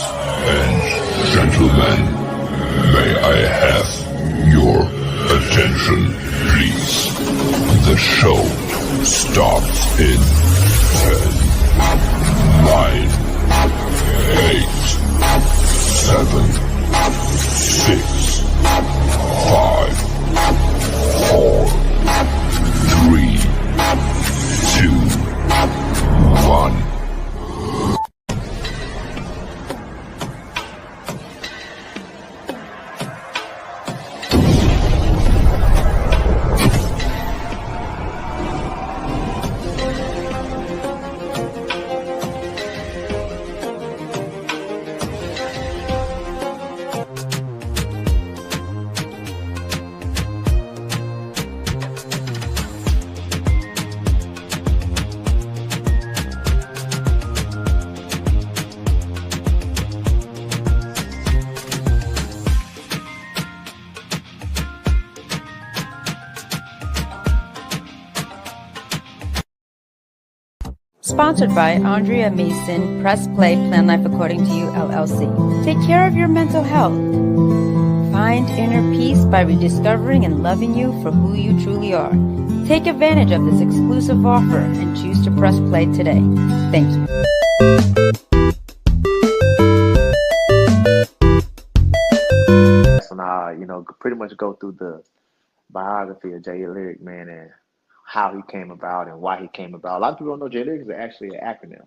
and gentlemen, may I have your attention, please? The show starts in 10, 9, 8, 7, 6, 5, 4, 3, 2, 1. Sponsored by Andrea Mason, Press Play, Plan Life According to You, LLC. Take care of your mental health. Find inner peace by rediscovering and loving you for who you truly are. Take advantage of this exclusive offer and choose to press play today. Thank you. And I, pretty much go through the biography of Jay Lyric, man, and how he came about and why he came about. A lot of people don't know Jay Lyric is actually an acronym.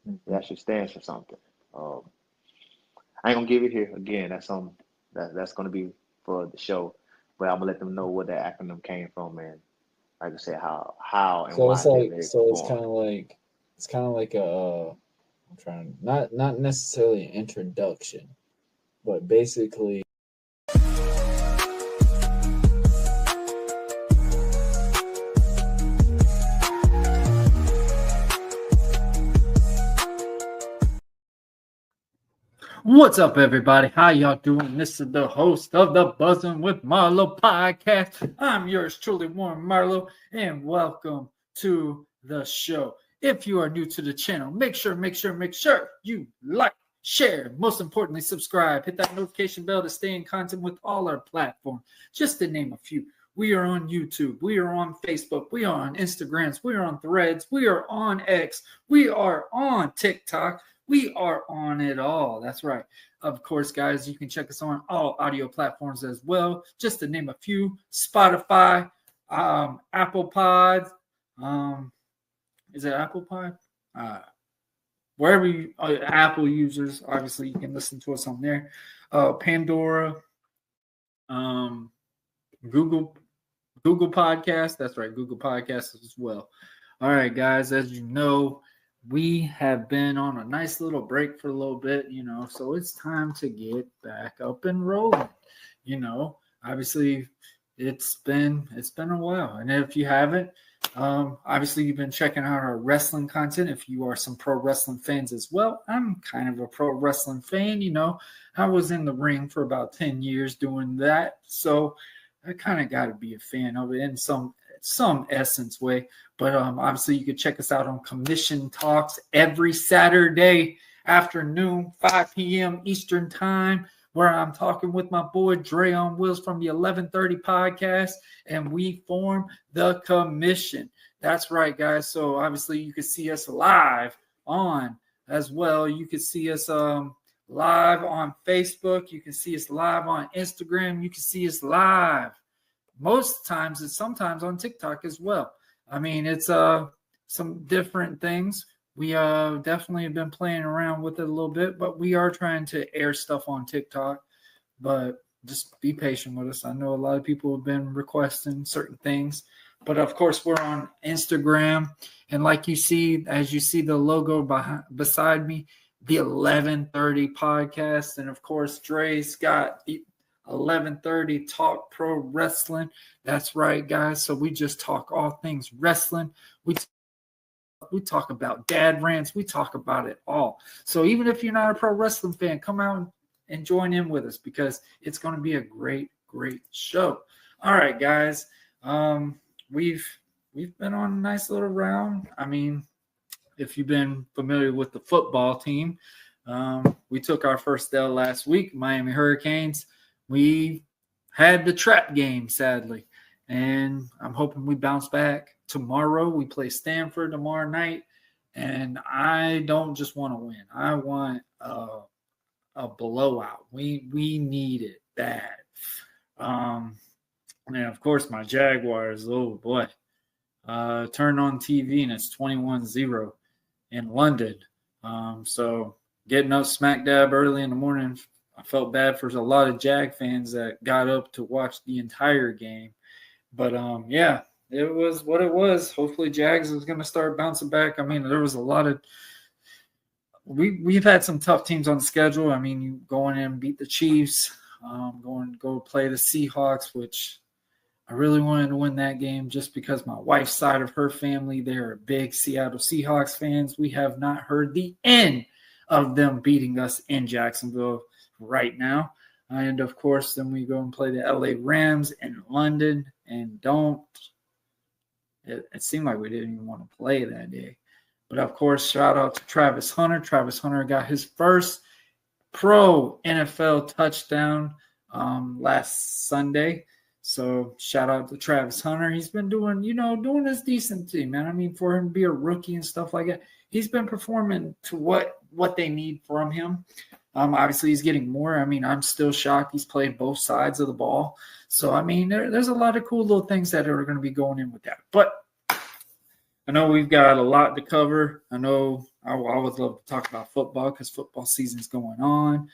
It actually stands for something. I ain't gonna give it here again. That's gonna be for the show, but I'm gonna let them know where that acronym came from, and like I said, how and why. It's kind of like a I'm trying not necessarily an introduction, but basically. What's up, everybody? How y'all doing? This is the host of the Buzzing With Marlowe Podcast. I'm yours truly, Warren Marlowe, and welcome to the show. If you are new to the channel, make sure you like, share, most importantly, subscribe. Hit that notification bell to stay in contact with all our platforms, just to name a few. We are on YouTube. We are on Facebook. We are on Instagrams. We are on Threads. We are on X. We are on TikTok. We are on it all. That's right. Of course, guys, you can check us on all audio platforms as well. Just to name a few: Spotify, Apple Pods. Is it Apple Pod? Wherever you Apple users, obviously, you can listen to us on there. Pandora, Google Podcast. That's right, Google Podcasts as well. All right, guys, as you know, we have been on a nice little break for a little bit, so it's time to get back up and rolling. Obviously it's been a while. And if you haven't, obviously you've been checking out our wrestling content. If you are some pro wrestling fans as well, I'm kind of a pro wrestling fan. I was in the ring for about 10 years doing that. So I kind of got to be a fan of it in some essence way. But obviously you can check us out on Commission Talks every Saturday afternoon, 5 p.m. Eastern time, where I'm talking with my boy Dre on Wheels from the 1130 podcast, and we form the Commission. That's right, guys. So obviously you can see us live on as well. You can see us live on Facebook. You can see us live on Instagram. You can see us live most times, and sometimes on TikTok as well. I mean, it's some different things. We definitely have been playing around with it a little bit, but we are trying to air stuff on TikTok. But just be patient with us. I know a lot of people have been requesting certain things. But, of course, we're on Instagram. And like you see, as you see the logo beside me, the 1130 podcast. And, of course, Dre's got the 1130 Talk Pro Wrestling. That's right, guys. So we just talk all things wrestling. We talk about dad rants. We talk about it all. So even if you're not a pro wrestling fan, come out and join in with us, because it's going to be a great show. All right, guys. We've been on a nice little round. I mean, if you've been familiar with the football team, We took our first L last week, Miami Hurricanes. We had the trap game, sadly, and I'm hoping we bounce back tomorrow. We play Stanford tomorrow night, and I don't just want to win. I want a blowout. We need it bad. And of course, my Jaguars, oh boy, turned on TV and it's 21-0 in London. So getting up smack dab early in the morning, I felt bad for a lot of Jag fans that got up to watch the entire game. But yeah, it was what it was. Hopefully Jags is going to start bouncing back. I mean, there was a lot of we've had some tough teams on the schedule. I mean, you go in and beat the Chiefs, go play the Seahawks, which I really wanted to win that game just because my wife's side of her family, they're big Seattle Seahawks fans. We have not heard the end of them beating us in Jacksonville right now. And, of course, then we go and play the LA Rams in London and it seemed like we didn't even want to play that day. But, of course, shout out to Travis Hunter. Travis Hunter got his first pro NFL touchdown last Sunday. So shout out to Travis Hunter. He's been doing his decent thing, man. I mean, for him to be a rookie and stuff like that, he's been performing to what they need from him. Obviously, he's getting more. I mean, I'm still shocked he's played both sides of the ball. So, I mean, there's a lot of cool little things that are going to be going in with that. But I know we've got a lot to cover. I know I would love to talk about football because football season's going on.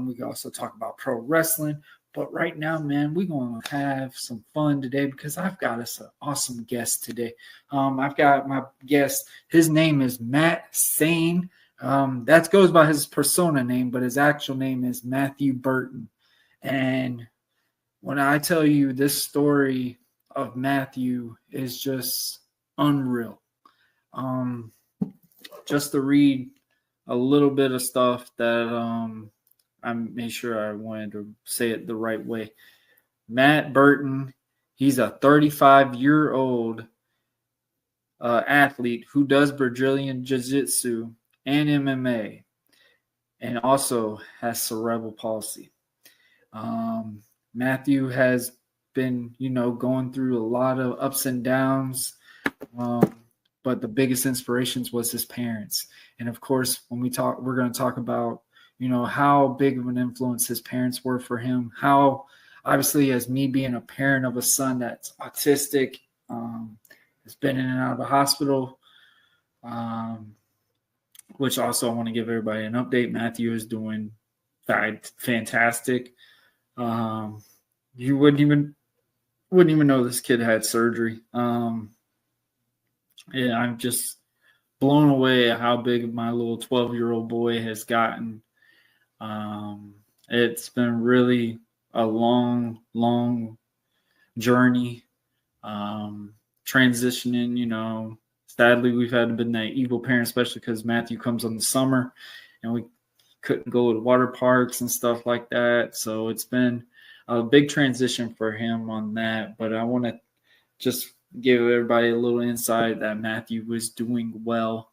We can also talk about pro wrestling. But right now, man, we're going to have some fun today because I've got us an awesome guest today. I've got my guest. His name is Matt Sane. That goes by his persona name, but his actual name is Matthew Burton. And when I tell you this story of Matthew is just unreal. Just to read a little bit of stuff that I made sure I wanted to say it the right way. Matt Burton, he's a 35-year-old athlete who does Brazilian Jiu-Jitsu and MMA and also has cerebral palsy. Matthew has been, going through a lot of ups and downs, but the biggest inspirations was his parents. And, of course, when we're going to talk about how big of an influence his parents were for him, how obviously as me being a parent of a son that's autistic, has been in and out of the hospital, which also I want to give everybody an update. Matthew is doing fantastic. You wouldn't even know this kid had surgery. Yeah, I'm just blown away at how big my little 12-year-old boy has gotten. It's been really a long journey, transitioning, sadly we've had to been that evil parent, especially because Matthew comes in the summer and we couldn't go to water parks and stuff like that. So it's been a big transition for him on that, but I want to just give everybody a little insight that Matthew was doing well.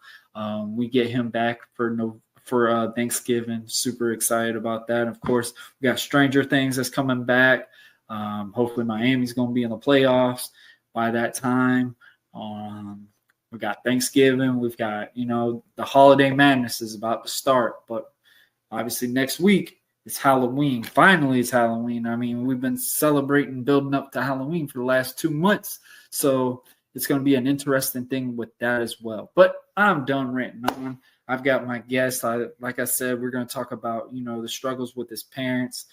We get him back for Thanksgiving. Super excited about that. Of course, we got Stranger Things that's coming back. Hopefully Miami's going to be in the playoffs by that time. We got Thanksgiving. We've got, the holiday madness is about to start. But obviously next week it's Halloween. Finally, it's Halloween. I mean, we've been celebrating, building up to Halloween for the last 2 months. So it's going to be an interesting thing with that as well. But I'm done ranting on. I've got my guest. Like I said, we're going to talk about, the struggles with his parents,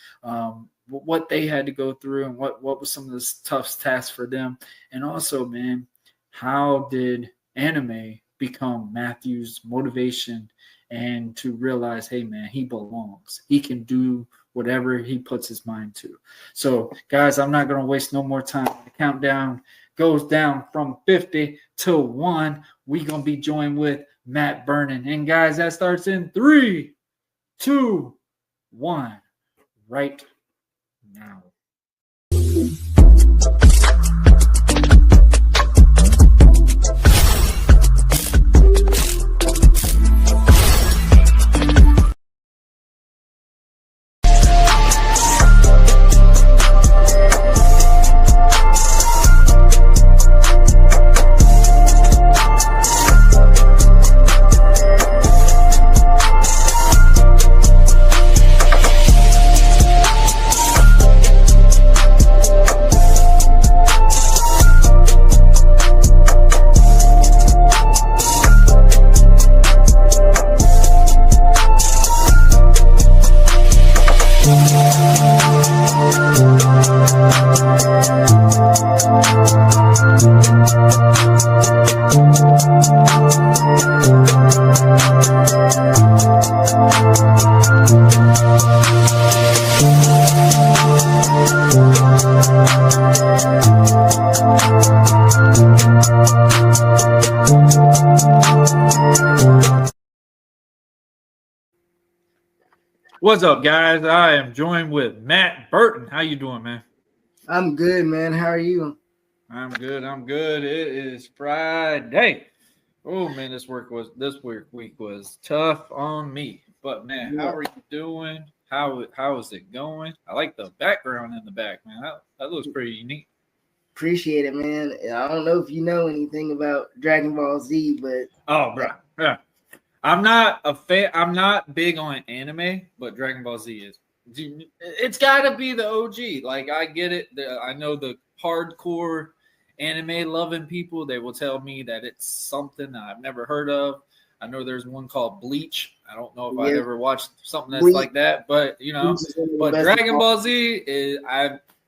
what they had to go through and what was some of the tough tasks for them. And also, man, how did anime become Matthew's motivation and to realize, hey, man, he belongs. He can do whatever he puts his mind to. So, guys, I'm not going to waste no more time. The countdown goes down from 50 to 1. We're going to be joined with Matt Burton. And, guys, that starts in 3, 2, 1, right now. What's up, guys? I am joined with Matt Burton. How you doing, man? I'm good, man. How are you? I'm good. It is Friday. Oh man, this week was tough on me. But man, how are you doing? How is it going? I like the background in the back, man. That looks pretty unique. Appreciate it, man. I don't know if you know anything about Dragon Ball Z, but Bro, yeah. I'm not a fan. I'm not big on anime, but Dragon Ball Z is. It's got to be the OG. Like I get it. I know the hardcore anime loving people. They will tell me that it's something that I've never heard of. I know there's one called Bleach. I don't know if I've ever watched something that's like that, but But Dragon Ball Z is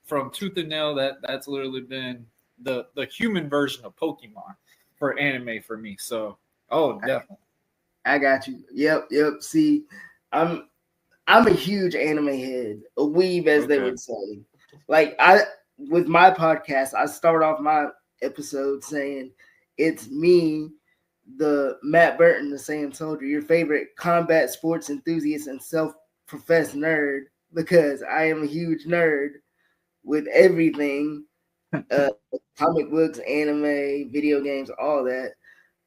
from tooth and nail. That's literally been the human version of Pokemon for anime for me. So definitely. I got you. Yep. See, I'm a huge anime head, a weeb as they would say. Like with my podcast, I start off my episode saying it's me, the Matt Burton, the Saiyan Soldier, your favorite combat sports enthusiast and self-professed nerd, because I am a huge nerd with everything, comic books, anime, video games, all that.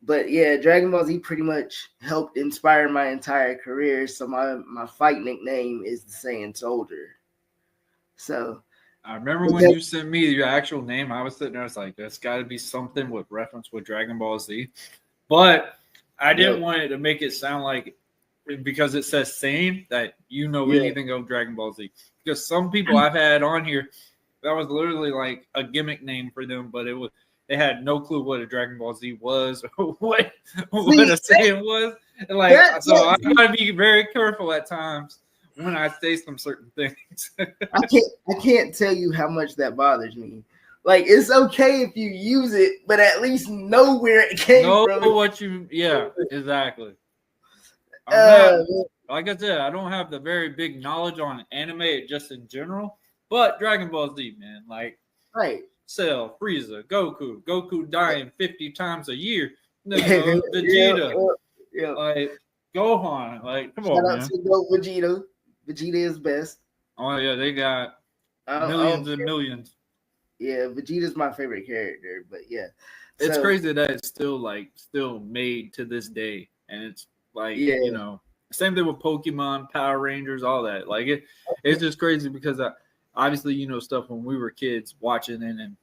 But yeah, Dragon Ball Z pretty much helped inspire my entire career. So my fight nickname is the Saiyan Soldier. So I remember when you sent me your actual name, I was sitting there, I was like, that's got to be something with reference with Dragon Ball Z. But I didn't want it to make it sound like, because it says Saiyan, that you know anything of Dragon Ball Z. Because some people I've had on here, that was literally like a gimmick name for them, but they had no clue what a Dragon Ball Z was or what a Saiyan was. And I gotta be very careful at times when I say some certain things. I can't tell you how much that bothers me. Like, it's okay if you use it, but at least know where it came from. Exactly. Like I said, I don't have the very big knowledge on anime just in general, but Dragon Ball Z, man, like, right. Cell, Frieza, Goku dying 50 times a year. Vegeta, like Gohan, like come on, man. Shout out to Vegeta. Vegeta is best. Oh yeah, they got millions and millions. Yeah, Vegeta's my favorite character, but yeah, it's crazy that it's still made to this day, and it's like same thing with Pokemon, Power Rangers, all that. Like it's just crazy because obviously, stuff when we were kids watching it, and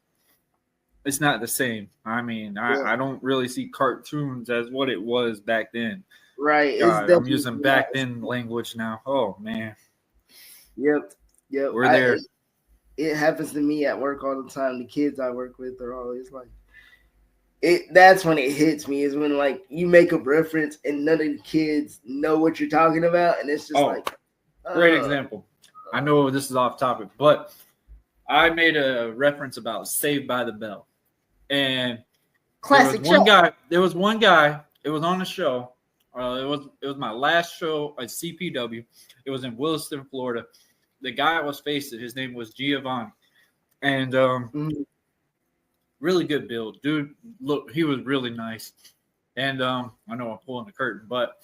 it's not the same. I mean, I don't really see cartoons as what it was back then. Right. God, I'm using back then language now. Oh, man. Yep. We're there. It happens to me at work all the time. The kids I work with are always like, that's when it hits me, is when, like, you make a reference and none of the kids know what you're talking about, and it's just great example. I know this is off topic, but I made a reference about Saved by the Bell. And classic there was one guy, it was on the show. It was my last show at CPW. It was in Williston, Florida. The guy was faced it. His name was Giovanni. And really good build. Dude, look, he was really nice. And I know I'm pulling the curtain, but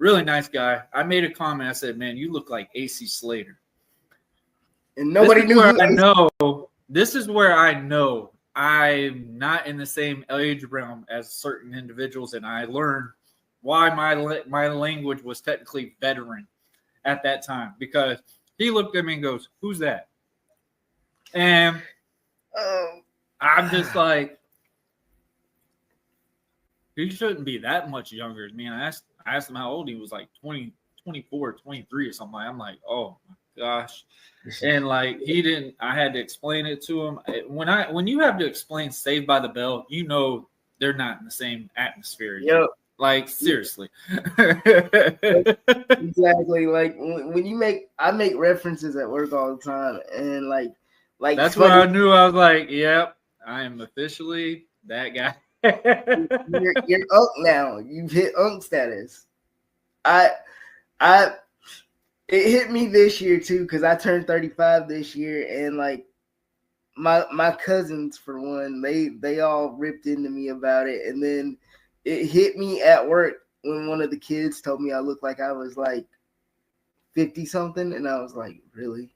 really nice guy. I made a comment. I said, man, you look like AC Slater. And nobody knew. This is where I know I'm not in the same age realm as certain individuals, and I learned why my language was technically veteran at that time, because he looked at me and goes, "Who's that?" And I'm just like, he shouldn't be that much younger than me. And I asked him how old he was, like 20, 24, 23 or something. I'm like, oh my gosh. And like he didn't, I had to explain it to him. When you have to explain Saved by the Bell, they're not in the same atmosphere. Yep. Like seriously. Exactly. Like when I make references at work all the time, and like that's where I knew I was like, yep, I am officially that guy. you're Unk now. You've hit Unk status. It hit me this year too, because I turned 35 this year, and like my cousins, for one, they all ripped into me about it, and then it hit me at work when one of the kids told me I looked like I was like 50 something, and I was like, really?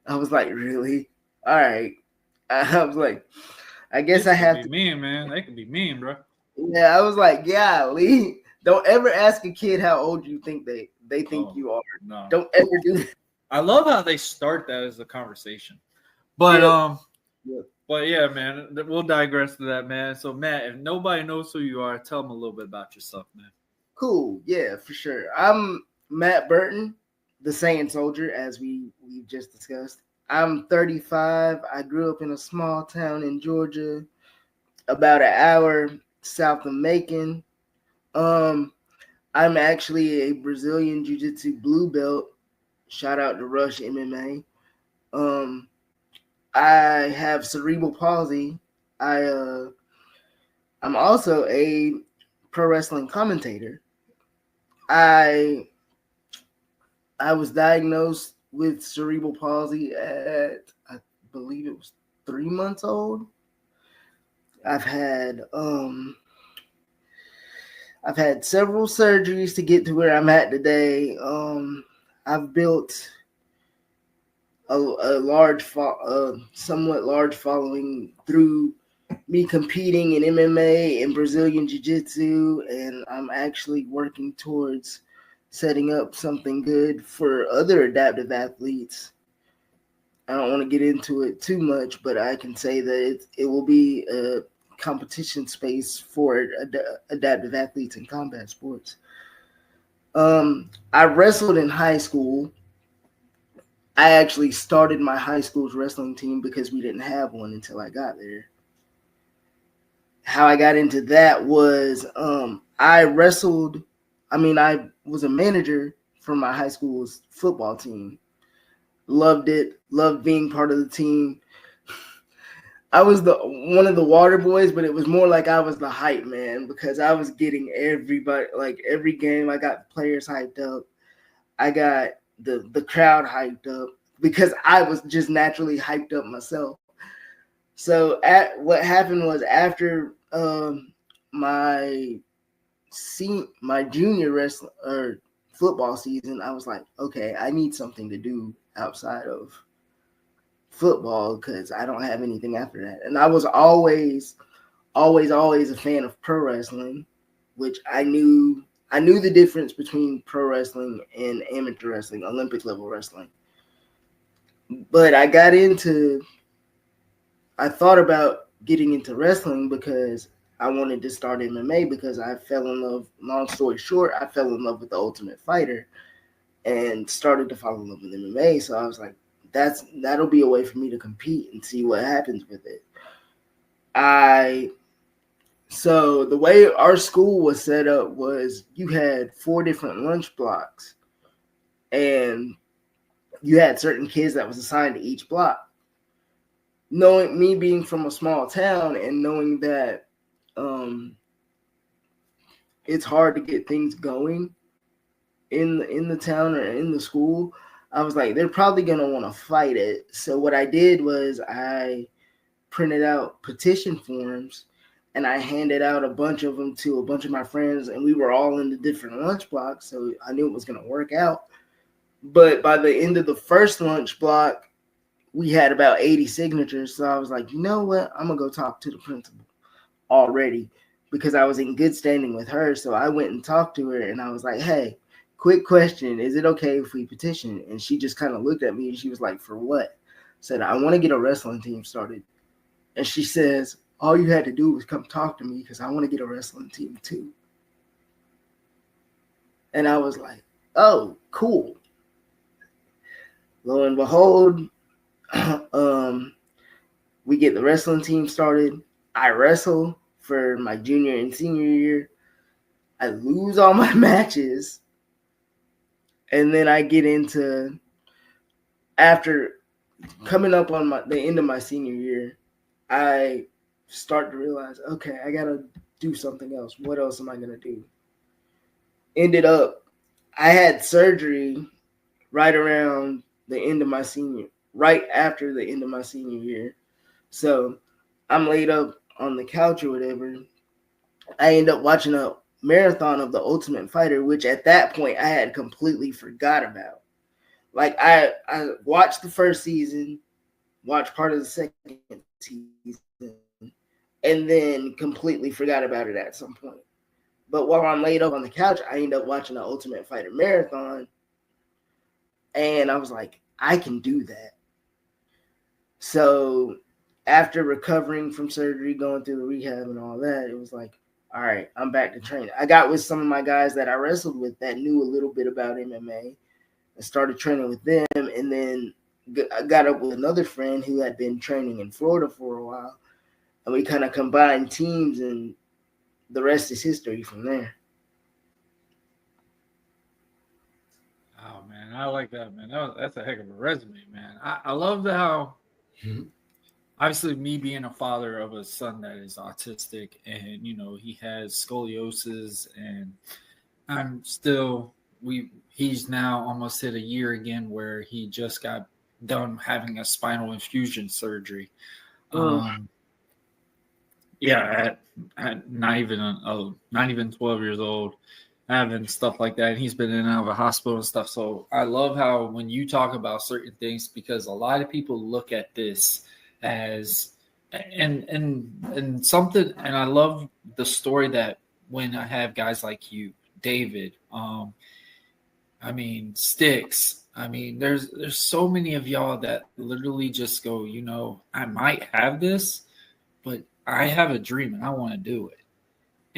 I was like, really? All right. I was like, I guess I have to be mean, man. They can be mean, bro. Yeah, I was like, golly. Don't ever ask a kid how old you think they think you are. No. Don't ever do that. I love how they start that as a conversation. But But yeah, man, we'll digress to that, man. So Matt, if nobody knows who you are, tell them a little bit about yourself, man. Cool. Yeah, for sure. I'm Matt Burton, the Saiyan soldier, as we've just discussed. I'm 35. I grew up in a small town in Georgia, about an hour south of Macon. I'm actually a Brazilian Jiu-Jitsu blue belt. Shout out to Rush MMA. I have cerebral palsy. I'm also a pro wrestling commentator. I was diagnosed with cerebral palsy at, I believe it was 3 months old. I've had several surgeries to get to where I'm at today. I've built a somewhat large following through me competing in MMA and Brazilian Jiu-Jitsu, and I'm actually working towards setting up something good for other adaptive athletes. I don't want to get into it too much, but I can say that it will be a competition space for adaptive athletes in combat sports. I wrestled in high school. I actually started my high school's wrestling team because we didn't have one until I got there. How I got into that was I wrestled. I was a manager for my high school's football team. Loved it. Loved being part of the team. I was one of the water boys, but it was more like I was the hype man because I was getting everybody, like every game, I got players hyped up. I got the crowd hyped up because I was just naturally hyped up myself. So what happened was after my junior wrestling or football season, I was like, okay, I need something to do outside of football because I don't have anything after that. And I was always a fan of pro wrestling, which I knew the difference between pro wrestling and amateur wrestling, Olympic level wrestling. But I thought about getting into wrestling because I wanted to start MMA because I fell in love, long story short, I fell in love with the Ultimate Fighter and started to fall in love with MMA. So I was like, that'll be a way for me to compete and see what happens with it. So the way our school was set up was you had 4 different lunch blocks and you had certain kids that was assigned to each block. Knowing me being from a small town and knowing that it's hard to get things going in the town or in the school, I was like, they're probably going to want to fight it. So what I did was I printed out petition forms and I handed out a bunch of them to a bunch of my friends, and we were all in the different lunch blocks, so I knew it was going to work out. But by the end of the first lunch block, we had about 80 signatures, so I was like, you know what? I'm going to go talk to the principal already because I was in good standing with her. So I went and talked to her, and I was like, hey, quick question. Is it okay if we petition? And she just kind of looked at me, and she was like, for what? I said, I want to get a wrestling team started. And she says, all you had to do was come talk to me because I want to get a wrestling team too. And I was like, oh, cool. Lo and behold, we get the wrestling team started. I wrestle for my junior and senior year. I lose all my matches. And then I get into, after coming up on the end of my senior year, I start to realize, okay, I got to do something else. What else am I going to do? Ended up, I had surgery right after the end of my senior year. So I'm laid up on the couch or whatever. I end up watching a marathon of The Ultimate Fighter, which at that point I had completely forgot about. Like I watched the first season, watched part of the second season, and then completely forgot about it at some point. But while I'm laid up on the couch, I end up watching the Ultimate Fighter marathon, and I was like, I can do that. So after recovering from surgery, going through the rehab and all that, it was like, all right, I'm back to training. I got with some of my guys that I wrestled with that knew a little bit about MMA. I started training with them, and then I got up with another friend who had been training in Florida for a while, and we kind of combined teams, and the rest is history from there. Oh man, I like that, man. That's a heck of a resume, man. I love how obviously me being a father of a son that is autistic, and he has scoliosis, and I'm still he's now almost hit a year again where he just got done having a spinal infusion surgery. At not even 12 years old, having stuff like that. And he's been in and out of a hospital and stuff. So I love how when you talk about certain things, because a lot of people look at this as and something, and I love the story that when I have guys like you, David, Sticks, there's so many of y'all that literally just go, I might have this, but I have a dream and I want to do it.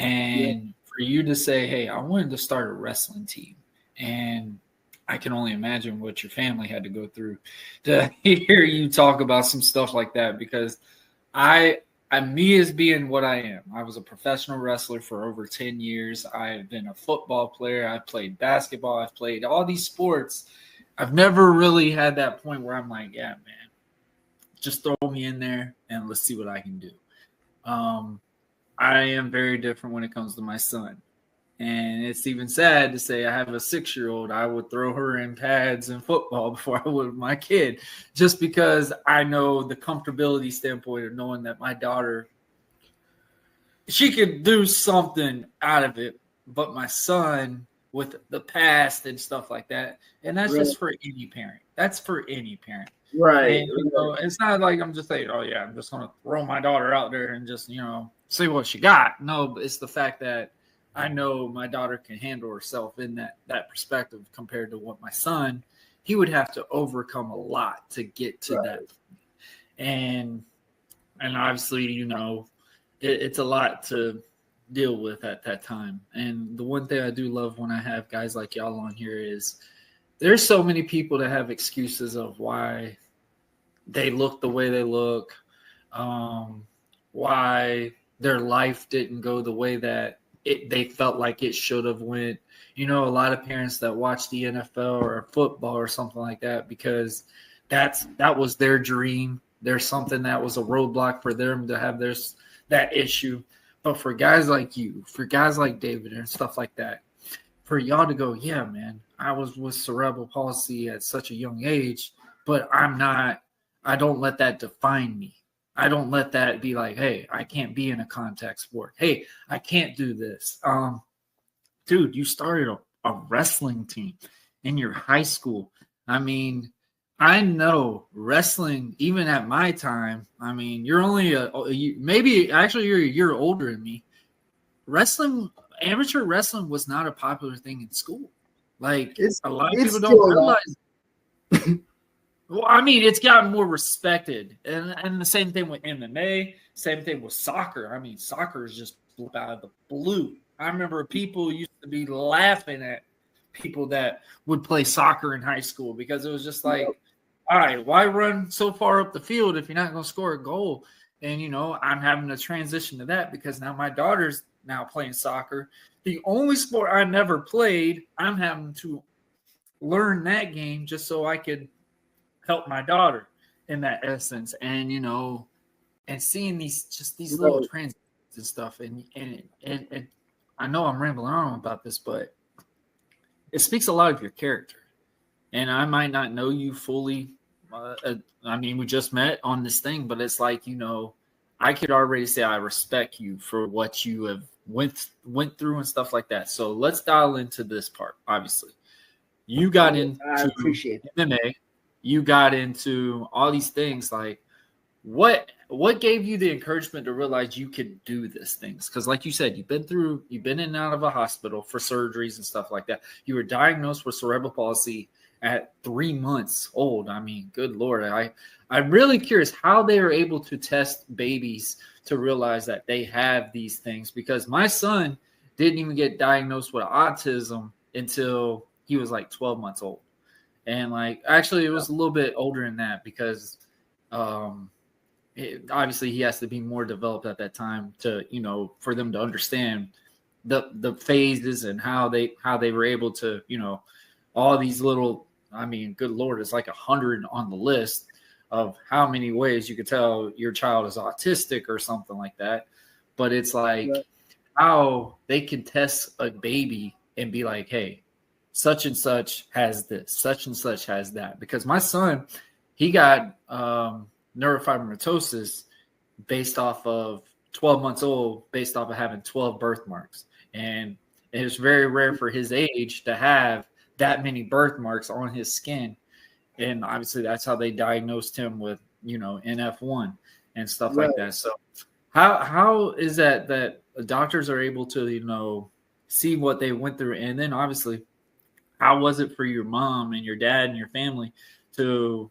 And for you to say, hey, I wanted to start a wrestling team, and I can only imagine what your family had to go through to hear you talk about some stuff like that, because me as being what I am, I was a professional wrestler for over 10 years. I've been a football player. I've played basketball. I've played all these sports. I've never really had that point where I'm like, yeah, man, just throw me in there and let's see what I can do. I am very different when it comes to my son. And it's even sad to say I have a 6-year-old. I would throw her in pads and football before I would my kid, just because I know the comfortability standpoint of knowing that my daughter, she could do something out of it. But my son, with the past and stuff like that, and that's just for any parent. That's for any parent. Right. And, it's not like I'm just saying, oh, yeah, I'm just going to throw my daughter out there and just, see what she got. No, but it's the fact that I know my daughter can handle herself in that perspective compared to what my son, he would have to overcome a lot to get to that. And obviously, it's a lot to deal with at that time. And the one thing I do love when I have guys like y'all on here is there's so many people that have excuses of why they look the way they look, why their life didn't go the way that they felt like it should have went. A lot of parents that watch the NFL or football or something like that because that was their dream. There's something that was a roadblock for them to have that issue. But for guys like you, for guys like David and stuff like that, for y'all to go, yeah, man, I was with cerebral palsy at such a young age, but I don't let that define me. I don't let that be like, hey, I can't be in a contact sport. Hey, I can't do this. Dude, you started a wrestling team in your high school. I know wrestling, even at my time, you're only you're a year older than me. Amateur wrestling was not a popular thing in school. Like, a lot of people don't realize. Well, it's gotten more respected. And the same thing with MMA, same thing with soccer. Soccer is just out of the blue. I remember people used to be laughing at people that would play soccer in high school because it was just like, all right, why run so far up the field if you're not going to score a goal? And, I'm having to transition to that because now my daughter's now playing soccer. The only sport I never played, I'm having to learn that game just so I could help my daughter in that essence. And, and seeing these little transitions and stuff. And I know I'm rambling on about this, but it speaks a lot of your character. And I might not know you fully. We just met on this thing, but it's like, I could already say I respect you for what you have went through and stuff like that. So let's dial into this part. Obviously, you got I into appreciate it. MMA, you got into all these things. Like, what gave you the encouragement to realize you could do these things? Because, like you said, you've been in and out of a hospital for surgeries and stuff like that. You were diagnosed with cerebral palsy at 3 months old. I mean, good Lord. I'm really curious how they were able to test babies to realize that they have these things, because my son didn't even get diagnosed with autism until he was like 12 months old. And like, actually, it was a little bit older than that, because obviously he has to be more developed at that time to, for them to understand the phases and how they were able to, all these little, I mean, good Lord, it's like 100 on the list of how many ways you could tell your child is autistic or something like that. But it's like how they can test a baby and be like, hey, such and such has this, such and such has that. Because my son, he got neurofibromatosis based off of 12 months old, based off of having 12 birthmarks. And it's very rare for his age to have that many birthmarks on his skin. And obviously that's how they diagnosed him with, NF1 and stuff like that. So how is that doctors are able to, see what they went through? And then obviously, how was it for your mom and your dad and your family to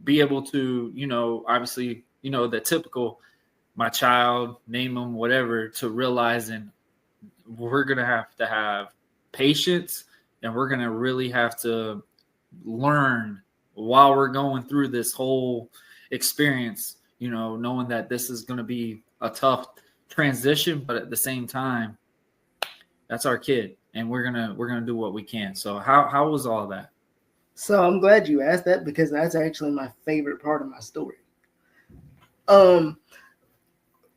be able to, obviously, the typical, my child, name them, whatever, to realizing we're going to have patience, and we're going to really have to learn while we're going through this whole experience, knowing that this is going to be a tough transition, but at the same time, that's our kid, and we're gonna do what we can. So how was all that? So I'm glad you asked that, because that's actually my favorite part of my story.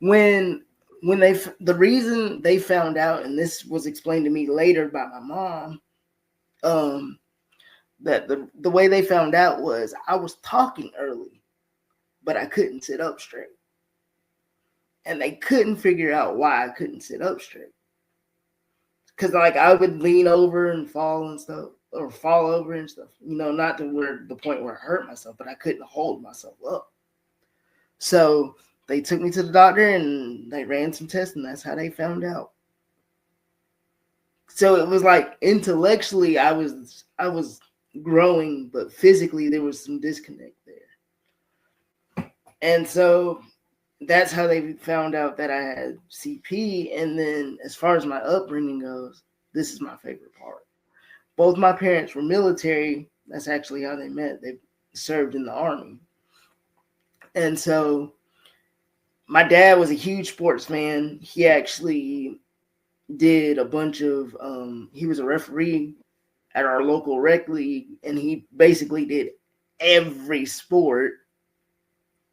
When the reason they found out, and this was explained to me later by my mom, that the way they found out was I was talking early, but I couldn't sit up straight. And they couldn't figure out why I couldn't sit up straight. Because like I would lean over and fall and stuff, or fall over and stuff, not to the point where I hurt myself, but I couldn't hold myself up. So they took me to the doctor and they ran some tests, and that's how they found out. So it was like intellectually I was growing, but physically there was some disconnect there. And so that's how they found out that I had CP. And then as far as my upbringing goes, this is my favorite part. Both my parents were military. That's actually how they met. They served in the Army. And so my dad was a huge sports fan. He actually did a bunch of, he was a referee at our local rec league, and he basically did every sport.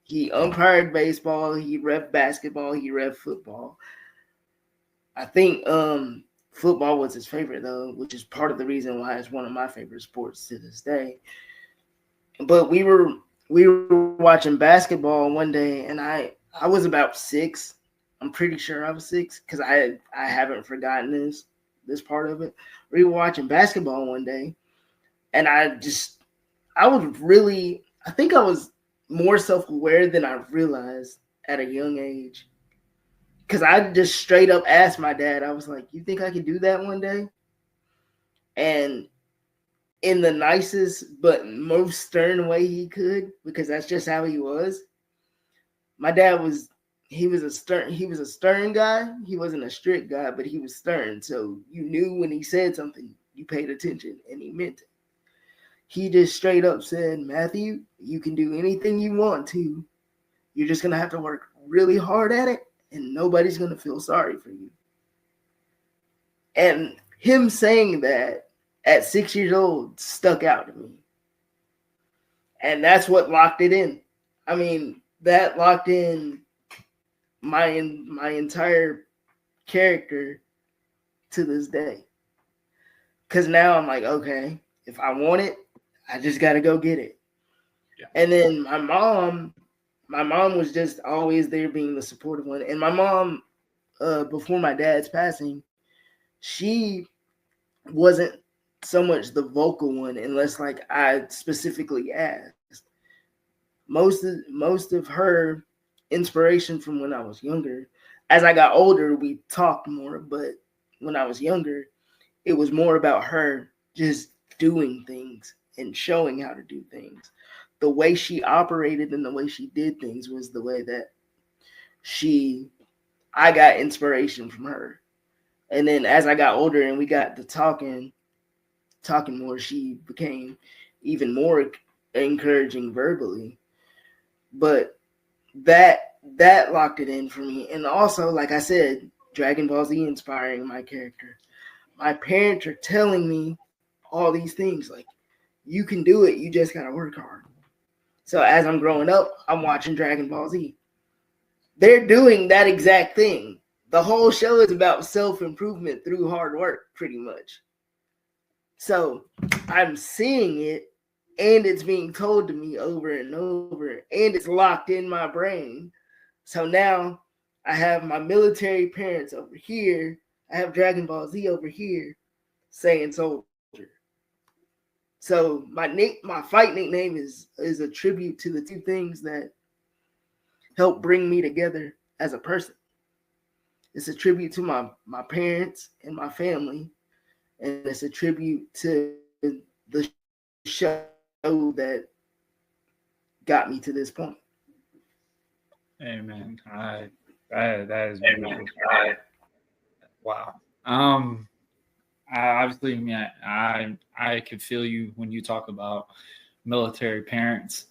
He umpired baseball, he ref basketball, he ref football. I think football was his favorite, though, which is part of the reason why it's one of my favorite sports to this day. But we were watching basketball one day, and I was about 6. I'm pretty sure I was 6, because I haven't forgotten this part of it. We were watching basketball one day, and I think I was more self-aware than I realized at a young age. Because I just straight up asked my dad, I was like, you think I could do that one day? And in the nicest but most stern way he could, because that's just how he was. My dad was a stern guy. He wasn't a strict guy, but he was stern. So you knew when he said something, you paid attention, and he meant it. He just straight up said, Matthew, you can do anything you want to. You're just going to have to work really hard at it, and nobody's going to feel sorry for you. And him saying that at 6 years old stuck out to me. And that's what locked it in. I mean, that locked in my entire character to this day. Because now I'm like, okay, if I want it, I just got to go get it. Yeah. And then my mom was just always there being the supportive one. And my mom, before my dad's passing, she wasn't so much the vocal one unless like I specifically asked. Most of her inspiration from when I was younger. As I got older, we talked more, but when I was younger, it was more about her just doing things and showing how to do things. The way she operated and the way she did things was the way that I got inspiration from her. And then as I got older and we got to talking more, she became even more encouraging verbally. But that locked it in for me. And also, like I said, Dragon Ball Z inspiring my character. My parents are telling me all these things like, you can do it, you just gotta work hard. So as I'm growing up, I'm watching Dragon Ball Z. They're doing that exact thing. The whole show is about self-improvement through hard work, pretty much. So I'm seeing it, and it's being told to me over and over, and it's locked in my brain. So now I have my military parents over here. I have Dragon Ball Z over here saying soldier. So my fight nickname is a tribute to the two things that help bring me together as a person. It's a tribute to my parents and my family, and it's a tribute to the show that got me to this point. Amen. That is beautiful. Wow. I could feel you when you talk about military parents.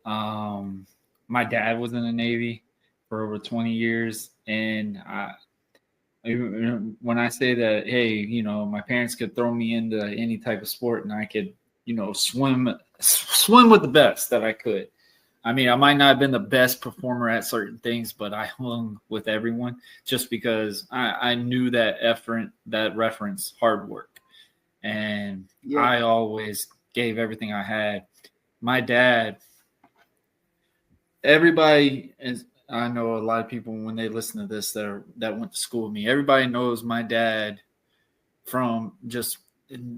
My dad was in the Navy for over 20 years, and when I say that, hey, you know, my parents could throw me into any type of sport and I could, you know, swim with the best that I could. I mean, I might not have been the best performer at certain things, but I hung with everyone just because I knew that reference hard work. And I always gave everything I had. My dad, everybody is, I know a lot of people when they listen to this that went to school with me, everybody knows my dad from just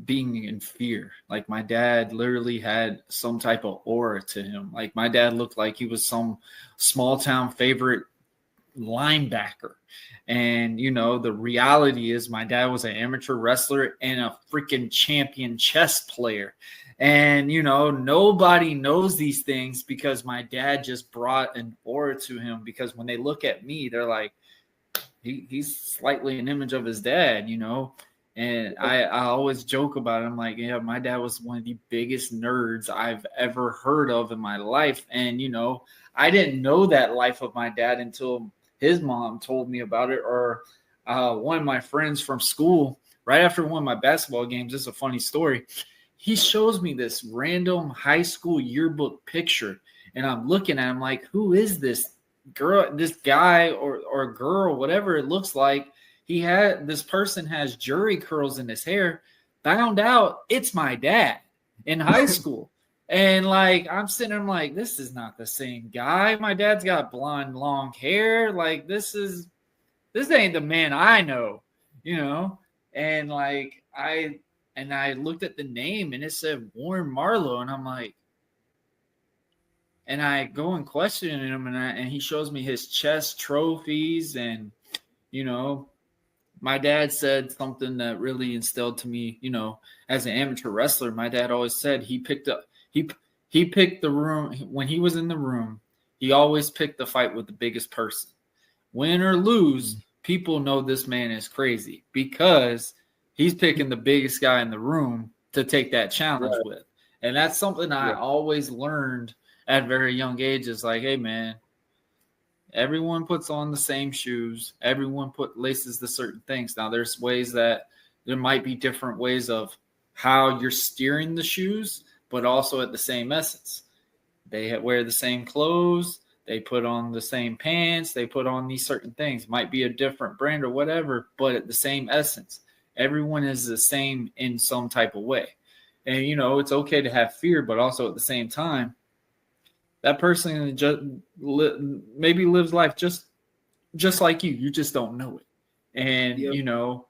being in fear. Like my dad literally had some type of aura to him. Like my dad looked like he was some small town favorite linebacker. And, you know, the reality is my dad was an amateur wrestler and a freaking champion chess player. And, you know, nobody knows these things because my dad just brought an aura to him, because when they look at me, they're like, he's slightly an image of his dad, you know. And I always joke about it. I'm like, yeah, my dad was one of the biggest nerds I've ever heard of in my life. And, you know, I didn't know that life of my dad until his mom told me about it, or one of my friends from school, right after one of my basketball games. This is a funny story. He shows me this random high school yearbook picture, and I'm looking at him like, who is this girl, this guy or girl, whatever it looks like? This person has jury curls in his hair. Found out it's my dad in high school. And like, I'm sitting there, I'm like, this is not the same guy. My dad's got blonde, long hair. Like, this ain't the man I know, you know? And like, I looked at the name and it said Warren Marlowe. And I'm like, and I go and question him, and he shows me his chess trophies. And, you know, my dad said something that really instilled to me, you know, as an amateur wrestler, my dad always said he picked the room. When he was in the room, he always picked the fight with the biggest person. Win or lose, people know this man is crazy because he's picking the biggest guy in the room to take that challenge with. And that's something I always learned at a very young age, is like, hey, man, everyone puts on the same shoes. Everyone laces the certain things. Now, there's ways that there might be different ways of how you're steering the shoes, but also at the same essence. They wear the same clothes. They put on the same pants. They put on these certain things. Might be a different brand or whatever, but at the same essence. Everyone is the same in some type of way. And, you know, it's okay to have fear, but also at the same time, that person just maybe lives life just like you. You just don't know it. And, you know,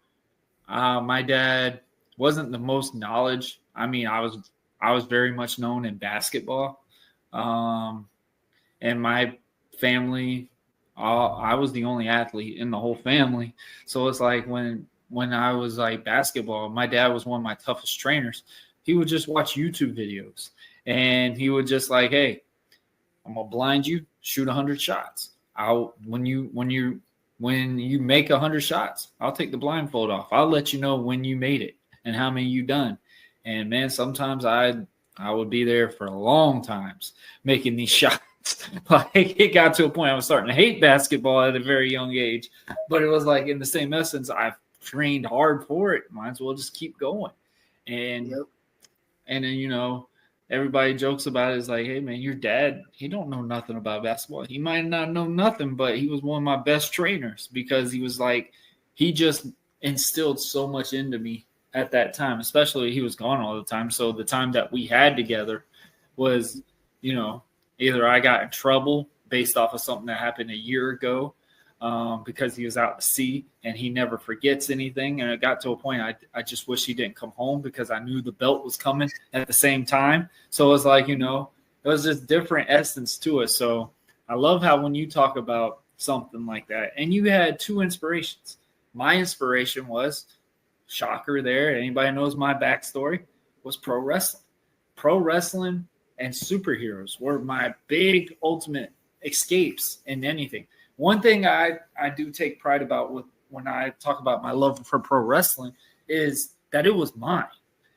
my dad wasn't the most knowledge. I mean, I was very much known in basketball, and my family, I was the only athlete in the whole family. So it's like when I was like basketball, my dad was one of my toughest trainers. He would just watch YouTube videos, and he would just like, hey, I'm gonna blind you, shoot 100 shots. When you make 100 shots, I'll take the blindfold off. I'll let you know when you made it and how many you done. And man, sometimes I would be there for long times making these shots. Like it got to a point I was starting to hate basketball at a very young age, but it was like in the same essence, I've trained hard for it. Might as well just keep going. And and then, you know, everybody jokes about it. It's like, hey man, your dad, he don't know nothing about basketball. He might not know nothing, but he was one of my best trainers because he was like, he just instilled so much into me at that time, especially he was gone all the time. So the time that we had together was, you know, either I got in trouble based off of something that happened a year ago because he was out at sea and he never forgets anything. And it got to a point I just wish he didn't come home because I knew the belt was coming at the same time. So it was like, you know, it was just different essence to it. So I love how when you talk about something like that, and you had two inspirations. My inspiration was, shocker there, anybody knows my backstory, was pro wrestling. Pro wrestling and superheroes were my big ultimate escapes in anything. One thing I do take pride about when I talk about my love for pro wrestling is that it was mine.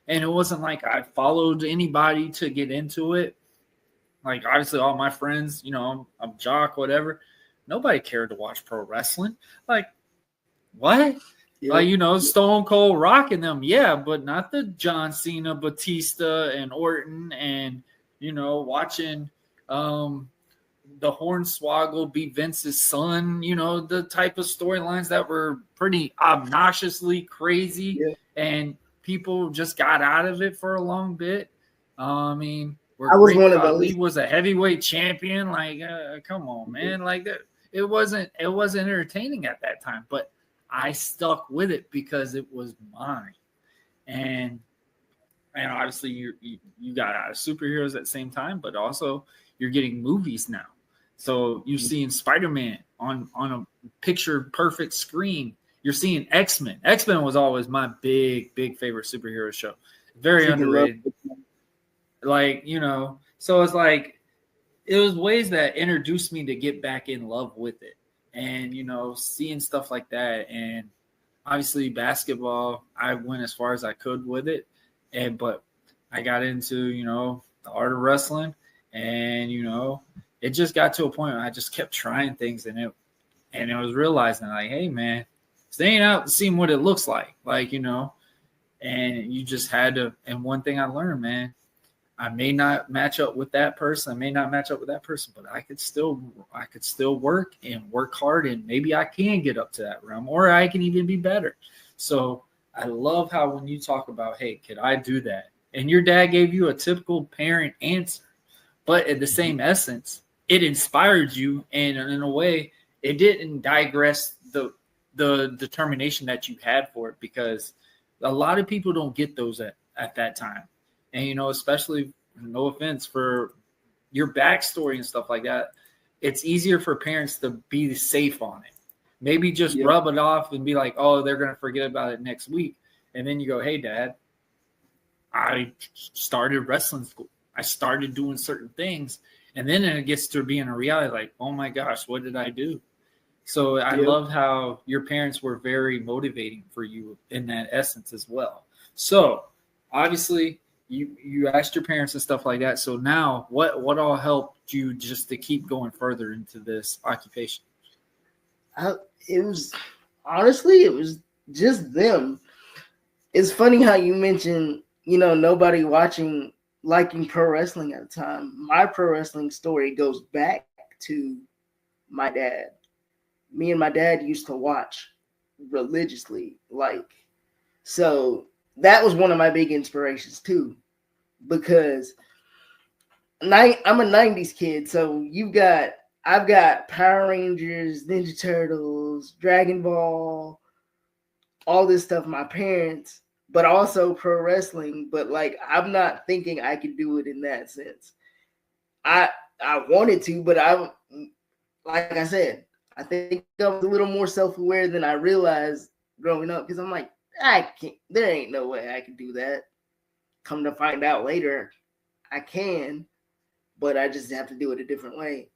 And it wasn't like I followed anybody to get into it. Like obviously all my friends, you know, I'm jock, whatever. Nobody cared to watch pro wrestling. Like, what? Yeah. Like, you know, Stone Cold rocking them, yeah, but not the John Cena, Batista, and Orton, and, you know, watching the Hornswoggle be Vince's son, you know, the type of storylines that were pretty obnoxiously crazy, and people just got out of it for a long bit. I mean, I was one of those. He was a heavyweight champion. Like, come on, man. Like, it wasn't entertaining at that time, but I stuck with it because it was mine. And obviously you got out of superheroes at the same time, but also you're getting movies now. So you're seeing Spider-Man on a picture perfect screen. You're seeing X-Men. X-Men was always my big favorite superhero show. Very underrated. Like, you know, so it's like it was ways that introduced me to get back in love with it. And, you know, seeing stuff like that. And obviously basketball, I went as far as I could with it. But I got into, you know, the art of wrestling. And, you know, it just got to a point where I just kept trying things. And I was realizing, like, hey, man, staying out and seeing what it looks like. Like, you know, and you just had to. And one thing I learned, man, I may not match up with that person. But I could still work and work hard, and maybe I can get up to that realm, or I can even be better. So I love how when you talk about, hey, could I do that? And your dad gave you a typical parent answer, but at the same essence, it inspired you, and in a way, it didn't digress the determination that you had for it, because a lot of people don't get those at that time. And, you know, especially, no offense, for your backstory and stuff like that, it's easier for parents to be safe on it. Maybe just rub it off and be like, oh, they're going to forget about it next week. And then you go, hey, Dad, I started wrestling school. I started doing certain things. And then it gets to being a reality, like, oh, my gosh, what did I do? So I love how your parents were very motivating for you in that essence as well. So obviously, you asked your parents and stuff like that. So now what all helped you just to keep going further into this occupation? It was just them. It's funny how you mentioned, you know, nobody liking pro wrestling at the time. My pro wrestling story goes back to my dad. Me and my dad used to watch religiously. So that was one of my big inspirations too, because I'm a 90s kid. So I've got Power Rangers, Ninja Turtles, Dragon Ball, all this stuff my parents but also pro wrestling. But like, I'm not thinking I could do it in that sense. I wanted to, but like I said, I think I was a little more self-aware than I realized growing up, because I'm like, I can't. There ain't no way I can do that. Come to find out later, I can, but I just have to do it a different way.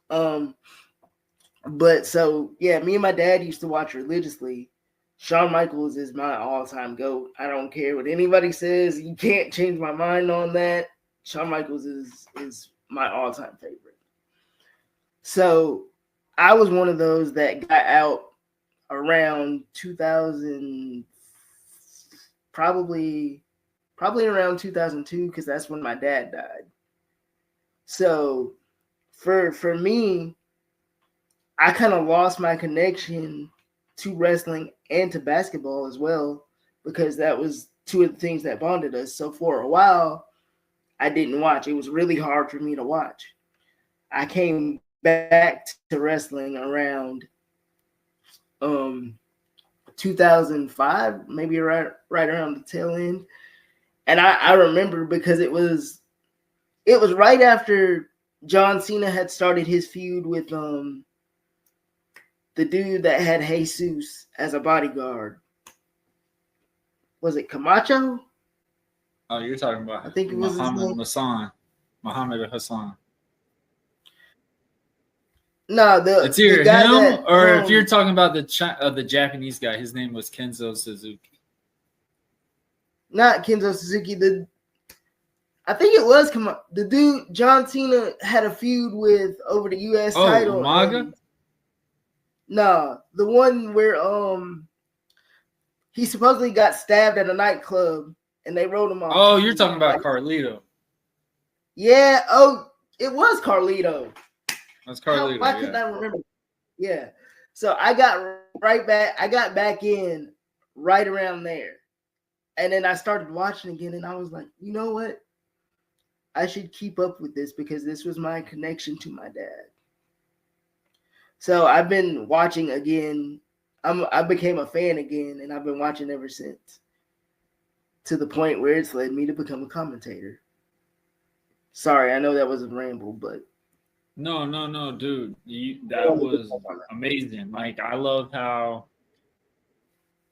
But so yeah, me and my dad used to watch religiously. Shawn Michaels is my all-time GOAT. I don't care what anybody says. You can't change my mind on that. Shawn Michaels is my all-time favorite. So I was one of those that got out around 2000, probably around 2002, because that's when my dad died. So for me, I kind of lost my connection to wrestling and to basketball as well, because that was two of the things that bonded us. So for a while, I didn't watch. It was really hard for me to watch. I came back to wrestling around 2005, maybe right around the tail end. And I remember because it was right after John Cena had started his feud with the dude that had Jesus as a bodyguard. Was it Camacho? Oh, you're talking about, I think it was Muhammad Hassan. No, It's either the guy him that, or if you're talking about the Japanese guy, his name was Kenzo Suzuki. Not Kenzo Suzuki. I think it was the dude John Cena had a feud with over the U.S. title. Umaga? No, the one where he supposedly got stabbed at a nightclub and they wrote him off. Oh, you're talking about Carlito. Yeah. Oh, it was Carlito. That's Carlito. Why couldn't I remember? Yeah. So I got back in right around there. And then I started watching again, and I was like, you know what? I should keep up with this, because this was my connection to my dad. So I've been watching again. I became a fan again, and I've been watching ever since, to the point where it's led me to become a commentator. Sorry, I know that was a ramble, but No, dude. That was amazing. Like, I love how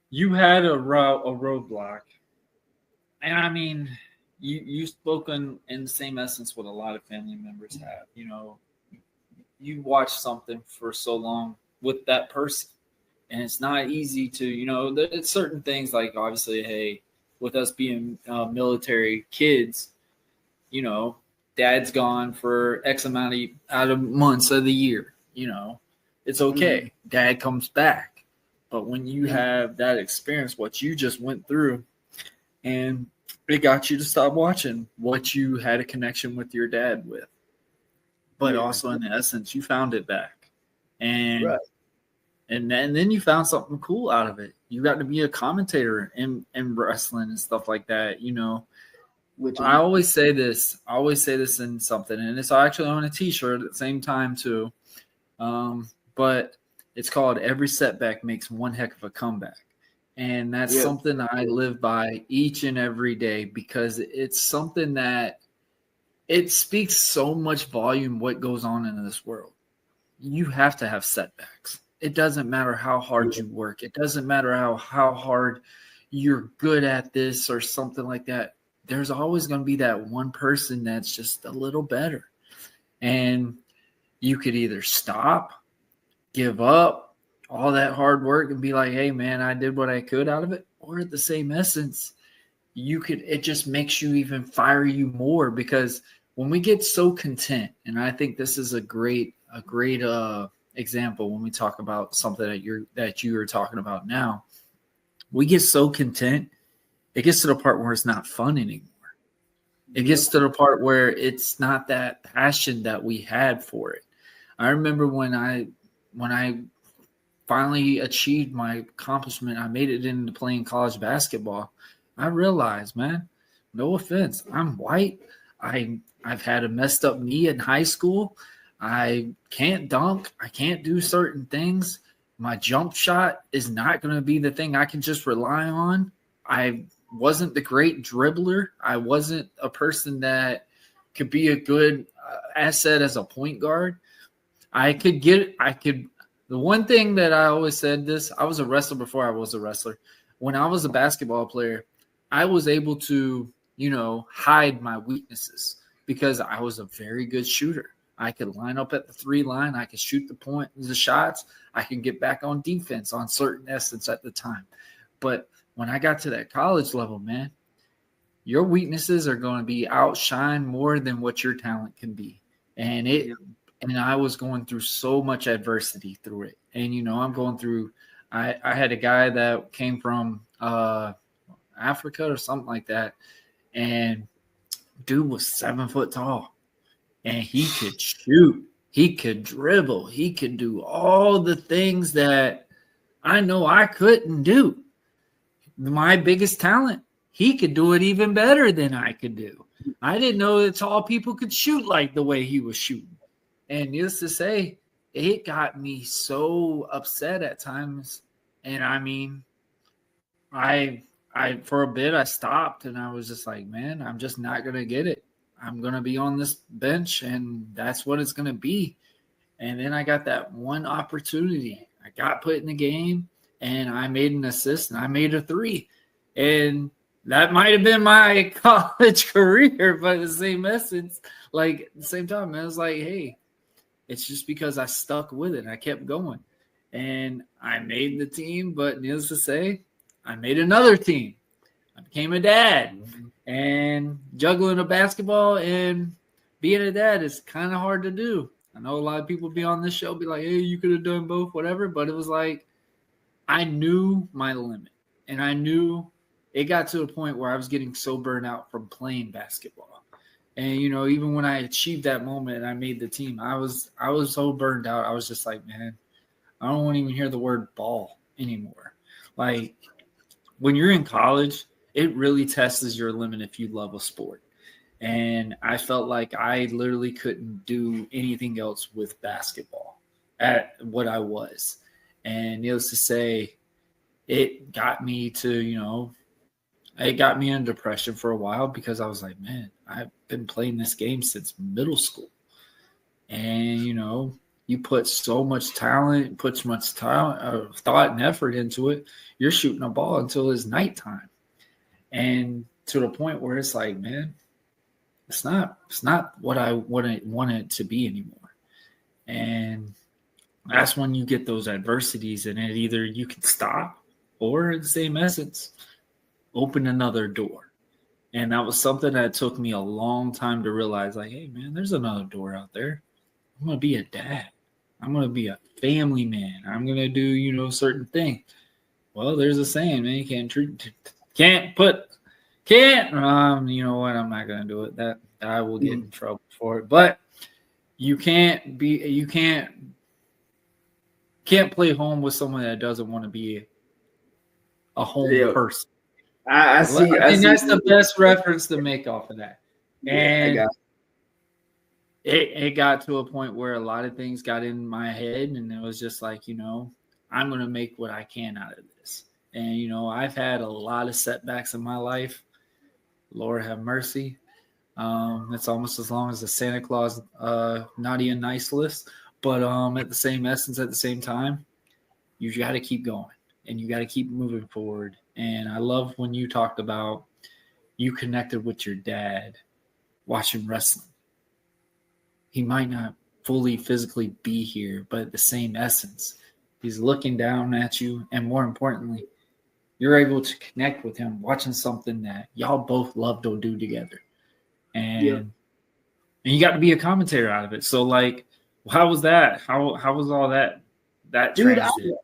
you had a roadblock. And I mean, you spoken in the same essence what a lot of family members have. You know, you watch something for so long with that person, and it's not easy to, you know, there's certain things, like obviously, hey, with us being military kids, you know, dad's gone for X amount of months of the year, you know, it's okay. Mm-hmm. Dad comes back. But when you have that experience, what you just went through, and it got you to stop watching what you had a connection with your dad with. But also, in essence, you found it back. And right. and then you found something cool out of it. You got to be a commentator in wrestling and stuff like that, you know. Which I always say this in something, and it's actually on a t-shirt at the same time too. But it's called "Every Setback Makes One Heck of a Comeback." And that's something I live by each and every day, because it's something that it speaks so much volume what goes on in this world. You have to have setbacks. It doesn't matter how hard you work. It doesn't matter how hard you're good at this or something like that. There's always going to be that one person that's just a little better. And you could either stop, give up all that hard work and be like, hey, man, I did what I could out of it. Or at the same essence, it just makes you even fire you more, because when we get so content, and I think this is a great example when we talk about something that you are talking about now, we get so content, it gets to the part where it's not fun anymore. It gets to the part where it's not that passion that we had for it. I remember when I finally achieved my accomplishment, I made it into playing college basketball. I realized, man, no offense, I'm white. I've had a messed up knee in high school. I can't dunk. I can't do certain things. My jump shot is not going to be the thing I can just rely on. I wasn't the great dribbler. I wasn't a person that could be a good asset as a point guard. The one thing that I always said this, I was a wrestler before I was a wrestler. When I was a basketball player, I was able to, hide my weaknesses because I was a very good shooter. I could line up at the 3 line. I could shoot the shots. I could get back on defense on certain essence at the time. But when I got to that college level, man, your weaknesses are going to be outshine more than what your talent can be. And I was going through so much adversity through it. And, I'm going through – I had a guy that came from Africa or something like that, and dude was 7 foot tall, and he could shoot. He could dribble. He could do all the things that I know I couldn't do. My biggest talent, he could do it even better than I could do. I didn't know that tall people could shoot like the way he was shooting. And needless to say, it got me so upset at times. And I mean, I for a bit I stopped and I was just like, man, I'm just not going to get it. I'm going to be on this bench and that's what it's going to be. And then I got that one opportunity. I got put in the game and I made an assist and I made a 3. And that might have been my college career, but the same essence, like at the same time, man, I was like, hey, it's just because I stuck with it. I kept going. And I made the team, but needless to say, I made another team. I became a dad. And juggling a basketball and being a dad is kind of hard to do. I know a lot of people be on this show, be like, hey, you could have done both, whatever. But it was like, I knew my limit. And I knew it got to a point where I was getting so burnt out from playing basketball. And, even when I achieved that moment and I made the team, I was so burned out. I was just like, man, I don't want to even hear the word ball anymore. Like, when you're in college, it really tests your limit if you love a sport. And I felt like I literally couldn't do anything else with basketball at what I was. And needless to say, it got me to, it got me in depression for a while because I was like, man, I've been playing this game since middle school. And, you put so much talent, put so much thought and effort into it. You're shooting a ball until it's nighttime. And to the point where it's like, man, it's not what I want it to be anymore. And that's when you get those adversities, and it either you can stop or, in the same essence, open another door. And that was something that took me a long time to realize, like, hey, man, there's another door out there. I'm going to be a dad. I'm going to be a family man. I'm going to do, certain things. Well, there's a saying, man, you I'm not going to do it. That I will get in trouble for it. But you can't play home with someone that doesn't want to be a home person. I see. I think that's the best reference to make off of that. And it got to a point where a lot of things got in my head, and it was just like, I'm going to make what I can out of this. And, I've had a lot of setbacks in my life. Lord have mercy. It's almost as long as the Santa Claus naughty and nice list. But at the same time, you got to keep going and you got to keep moving forward. And I love when you talked about you connected with your dad watching wrestling. He might not fully physically be here, but the same essence. He's looking down at you, and more importantly, you're able to connect with him watching something that y'all both love to do together. And you got to be a commentator out of it. So, like, how was that? How was all that Dude, transition?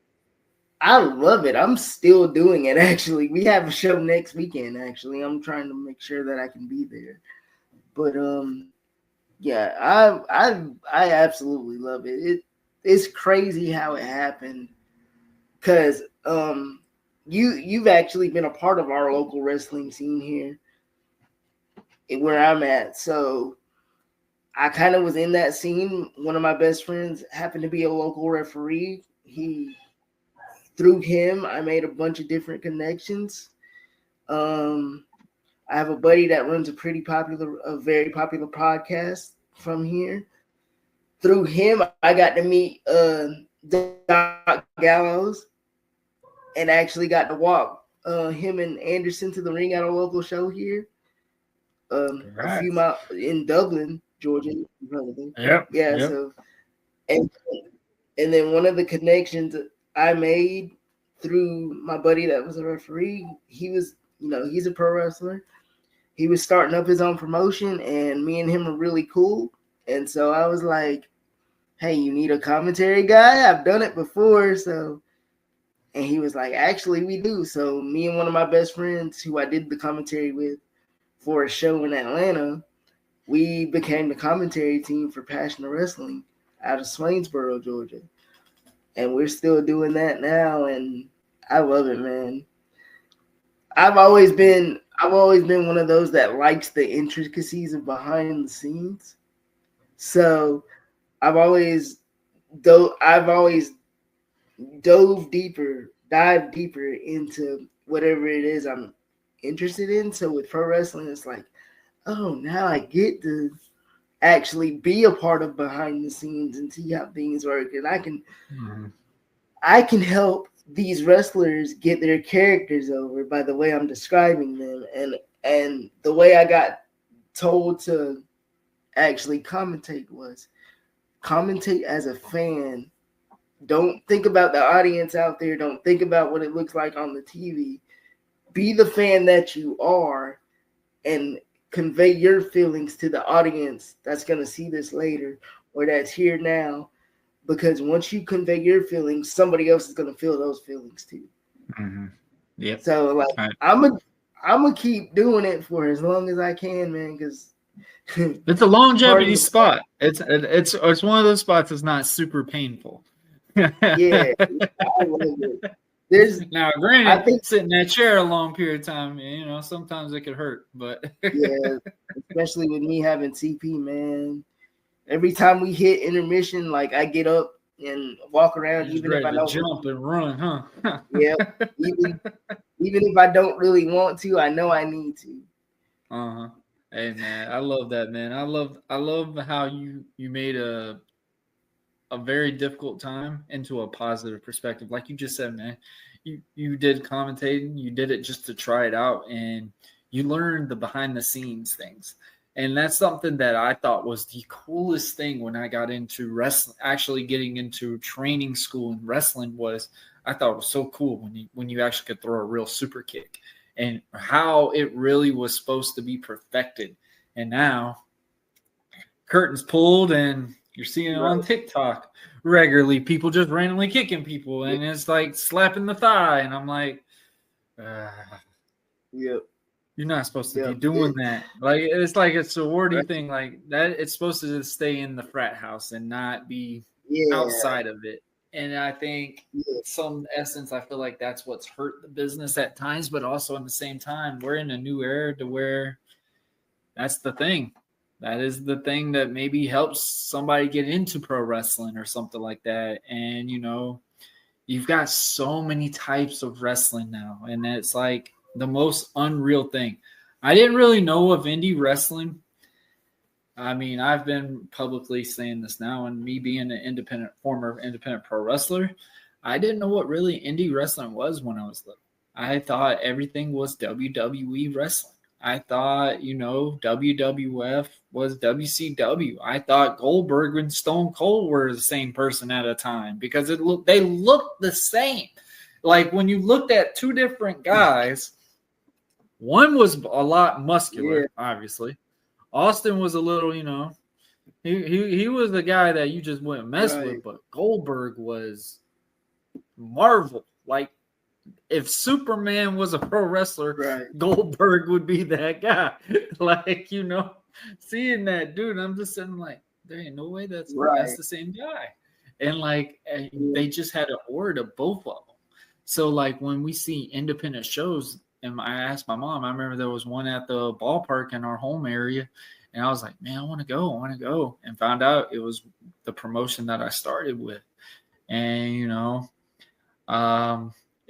I love it. I'm still doing it, actually. We have a show next weekend, actually. I'm trying to make sure that I can be there. But, I absolutely love it. It's crazy how it happened because you've actually been a part of our local wrestling scene here where I'm at. So I kind of was in that scene. One of my best friends happened to be a local referee. Through him, I made a bunch of different connections. I have a buddy that runs a very popular podcast from here. Through him, I got to meet Doc Gallows and actually got to walk him and Anderson to the ring at a local show here. A few miles in Dublin, Georgia. Yep. Yeah. Yep. So, and then one of the connections I made through my buddy that was a referee, he's a pro wrestler. He was starting up his own promotion, and me and him are really cool. And so I was like, "Hey, you need a commentary guy? I've done it before." So, and he was like, "Actually, we do." So me and one of my best friends, who I did the commentary with for a show in Atlanta, we became the commentary team for Passion of Wrestling out of Swainsboro, Georgia. And we're still doing that now, and I love it, man. I've always been one of those that likes the intricacies of behind the scenes. So I've always dived deeper into whatever it is I'm interested in. So with pro wrestling, it's like, oh, now I get to actually be a part of behind the scenes and see how things work, and I can help these wrestlers get their characters over by the way I'm describing them, and the way I got told to actually commentate was commentate as a fan. Don't think about the audience out there. Don't think about what it looks like on the TV. Be the fan that you are and convey your feelings to the audience that's going to see this later or that's here now. Because once you convey your feelings, somebody else is going to feel those feelings too. Mm-hmm. Yep. So like, right. I'm gonna keep doing it for as long as I can, man. Because it's a longevity spot. It's one of those spots that's not super painful. Yeah, I love it. Now, granted, I think sitting in that chair a long period of time, sometimes it could hurt. But yeah, especially with me having CP, man. Every time we hit intermission, like I get up and walk around, even if I don't jump and run, huh? Yeah, even if I don't really want to, I know I need to. Hey man, I love that, man. I love how you made a very difficult time into a positive perspective. Like you just said, man, you did commentating, you did it just to try it out, and you learned the behind the scenes things. And that's something that I thought was the coolest thing when I got into wrestling, actually getting into training school and wrestling I thought it was so cool when you actually could throw a real super kick and how it really was supposed to be perfected. And now curtains pulled and you're seeing it on TikTok regularly, people just randomly kicking people and it's like slapping the thigh. And I'm like, yep. You're not supposed to be doing that. Like it's like a sorority thing like that. It's supposed to just stay in the frat house and not be outside of it. And I think some essence, I feel like that's what's hurt the business at times, but also at the same time, we're in a new era to where that's the thing. That is the thing that maybe helps somebody get into pro wrestling or something like that. And, you've got so many types of wrestling now. And it's like the most unreal thing. I didn't really know of indie wrestling. I mean, I've been publicly saying this now, and me being an former independent pro wrestler, I didn't know what really indie wrestling was when I was little. I thought everything was WWE wrestling. I thought, WWF was WCW. I thought Goldberg and Stone Cold were the same person at a time because they looked the same. Like when you looked at two different guys, one was a lot muscular, obviously. Austin was a little, he was the guy that you just wouldn't mess with, but Goldberg was Marvel. Like if Superman was a pro wrestler, Goldberg would be that guy. Like, seeing that dude, I'm just sitting like, there ain't no way that's the same guy. And like they just had an aura to both of them. So like when we see independent shows, and I asked my mom, I remember there was one at the ballpark in our home area, and I was like, man, I want to go, and found out it was the promotion that I started with. And,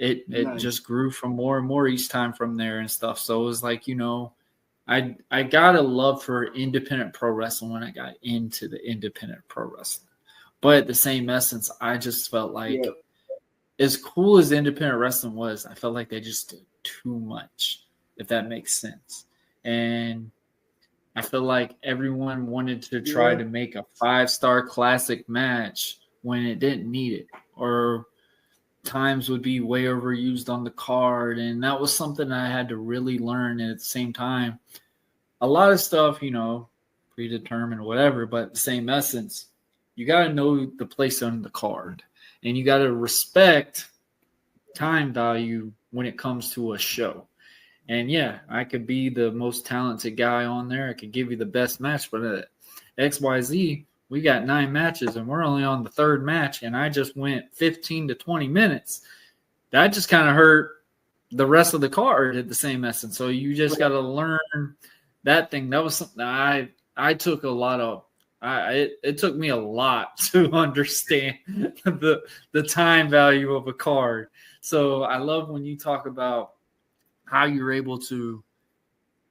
it Nice. just grew from more and more each time from there and stuff. So it was like, I got a love for independent pro wrestling when I got into the independent pro wrestling. But at the same essence, I just felt like as cool as independent wrestling was, I felt like they just did too much, if that makes sense. And I feel like everyone wanted to try to make a 5-star classic match when it didn't need it, or times would be way overused on the card. And that was something I had to really learn. And at the same time, a lot of stuff, predetermined, whatever, but at the same essence, you got to know the place on the card, and you got to respect time value when it comes to a show. And yeah, I could be the most talented guy on there. I could give you the best match, but at XYZ, we got 9 matches and we're only on the 3rd match, and I just went 15 to 20 minutes. That just kind of hurt the rest of the card at the same essence. So you just got to learn that thing. That was something I took a lot of. It took me a lot to understand the time value of a card. So I love when you talk about how you're able to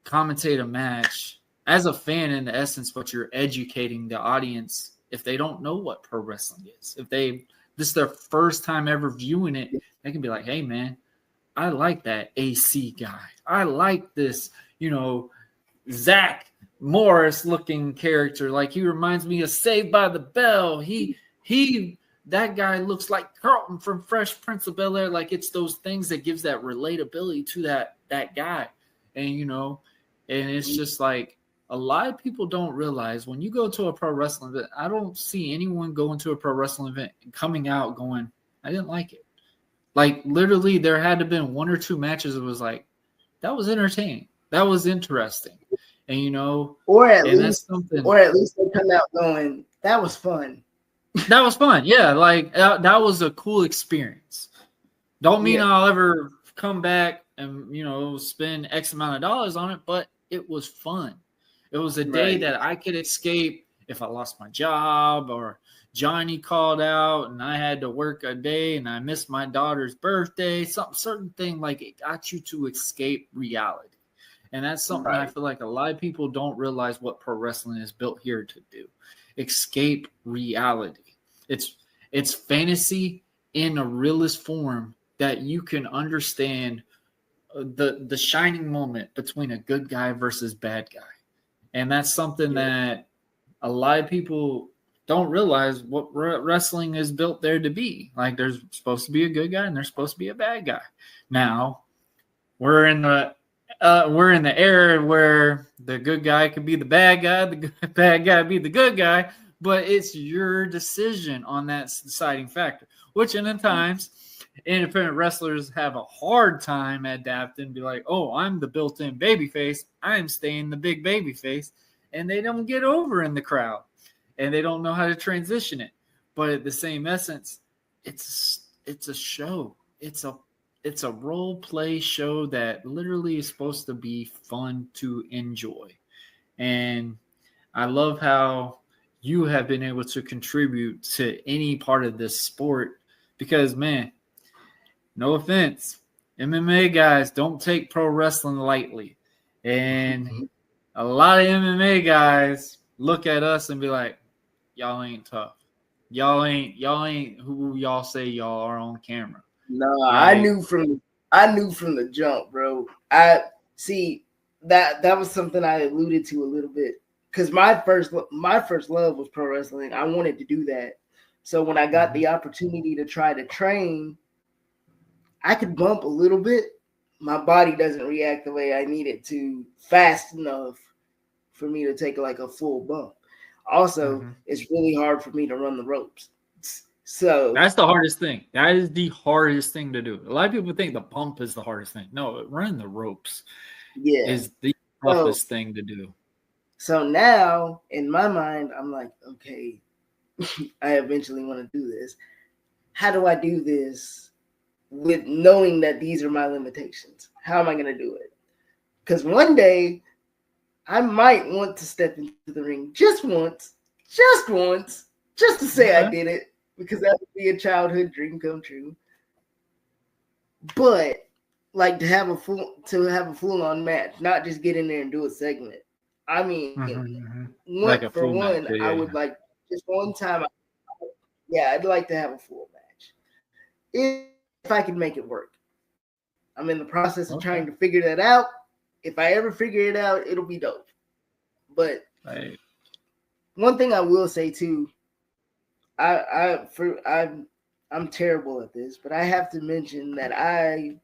commentate a match as a fan in the essence, but you're educating the audience if they don't know what pro wrestling is. If this is their first time ever viewing it, they can be like, hey man, I like that AC guy. I like this, Zach Morris looking character. Like, he reminds me of Saved by the Bell. That guy looks like Carlton from Fresh Prince of Bel-Air. Like, it's those things that gives that relatability to that guy. And, and it's just like, a lot of people don't realize when you go to a pro wrestling event, I don't see anyone going to a pro wrestling event and coming out going, I didn't like it. Like, literally, there had to have been 1 or 2 matches that was like, that was entertaining. That was interesting. And, or at least they come out going, that was fun. That was fun. Yeah. Like, that was a cool experience. Don't mean I'll ever come back and, spend X amount of dollars on it, but it was fun. It was a day that I could escape if I lost my job or Johnny called out and I had to work a day and I missed my daughter's birthday, some certain thing. Like, it got you to escape reality. And that's something I feel like a lot of people don't realize what pro wrestling is built here to do. Escape reality. It's fantasy in a realist form that you can understand the shining moment between a good guy versus bad guy. And that's something that a lot of people don't realize what wrestling is built there to be. Like, there's supposed to be a good guy and there's supposed to be a bad guy. Now, we're in the era where the good guy could be the bad guy, the bad guy be the good guy, but it's your decision on that deciding factor, which in the times independent wrestlers have a hard time adapting and be like, oh, I'm the built-in baby face. I'm staying the big baby face. And they don't get over in the crowd and they don't know how to transition it. But at the same essence, it's a show. It's a role play show that literally is supposed to be fun to enjoy. And I love how you have been able to contribute to any part of this sport because, man, no offense, MMA guys don't take pro wrestling lightly. And a lot of MMA guys look at us and be like, y'all ain't tough. Y'all ain't who y'all say y'all are on camera. No, right? I knew from the jump, bro. I see that was something I alluded to a little bit because my first love was pro wrestling. I wanted to do that. So when I got the opportunity to try to train, I could bump a little bit. My body doesn't react the way I need it to fast enough for me to take like a full bump. Also, it's really hard for me to run the ropes. So that's the hardest thing. That is the hardest thing to do. A lot of people think the bump is the hardest thing. No, running the ropes is the toughest thing to do. So now in my mind, I'm like, okay, I eventually want to do this. How do I do this with knowing that these are my limitations? How am I going to do it? Because one day I might want to step into the ring just once, just to say I did it, because that would be a childhood dream come true. but like to have a full on match, not just get in there and do a segment. I mean, Like a for full one, match. I would like just one time. I'd like to have a full match if I could make it work. I'm in the process of trying to figure that out. If I ever figure it out, it'll be dope. But one thing I will say too, I'm terrible at this, but I have to mention that I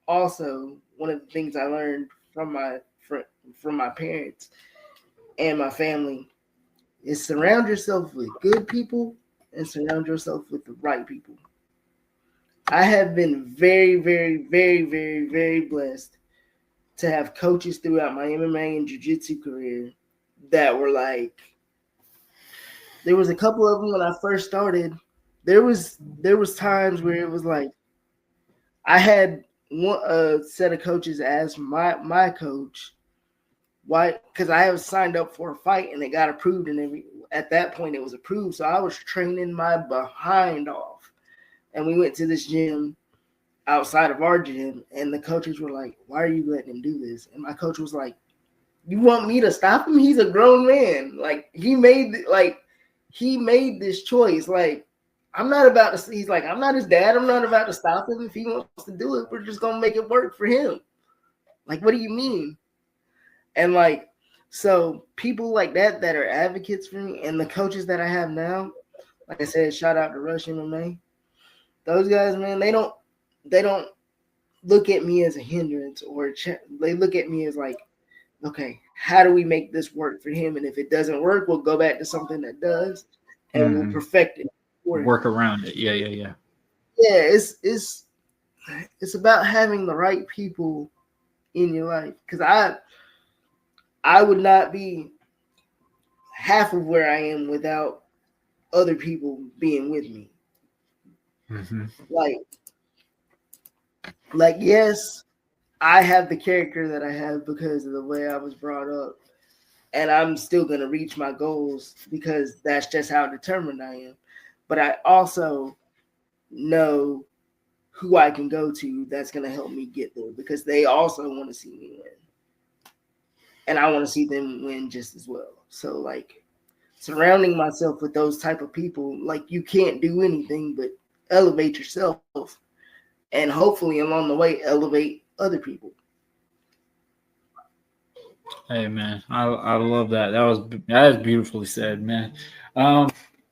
also, one of the things I learned from my parents and my family is surround yourself with good people and surround yourself with the right people. I have been very, very, very, very, very blessed to have coaches throughout my MMA and jiu-jitsu career that were like, there was a couple of them when I first started. There was times where it was like I had one set of coaches as my coach. Why? Because I was signed up for a fight and it got approved, and at that point it was approved. So I was training my behind off, and we went to this gym outside of our gym, and the coaches were like, "Why are you letting him do this?" And my coach was like, "You want me to stop him? He's a grown man. Like he made this choice. Like I'm not about to." He's like, "I'm not his dad. I'm not about to stop him. If he wants to do it, we're just gonna make it work for him." Like, what do you mean? And like, so people like that are advocates for me, and the coaches that I have now, like I said, shout out to Rush MMA. Those guys, man, they don't look at me as a hindrance they look at me as like, okay, how do we make this work for him? And if it doesn't work, we'll go back to something that does, and we'll perfect it. Work around it. Yeah. Yeah, it's about having the right people in your life, because I would not be half of where I am without other people being with me. Like, yes, I have the character that I have because of the way I was brought up, and I'm still going to reach my goals because that's just how determined I am. But I also know who I can go to that's going to help me get there, because they also want to see me win. And I want to see them win just as well. So, like, surrounding myself with those type of people, like, you can't do anything but elevate yourself, and hopefully along the way elevate other people. Hey man, I love that. That is beautifully said, man.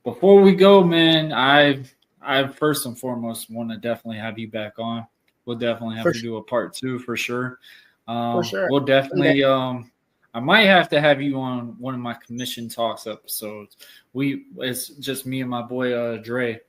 Before we go, man, I first and foremost want to definitely have you back on. We'll definitely have to do a part 2 for sure. For sure. We'll definitely I might have to have you on one of my commission talks episodes. It's just me and my boy Dre.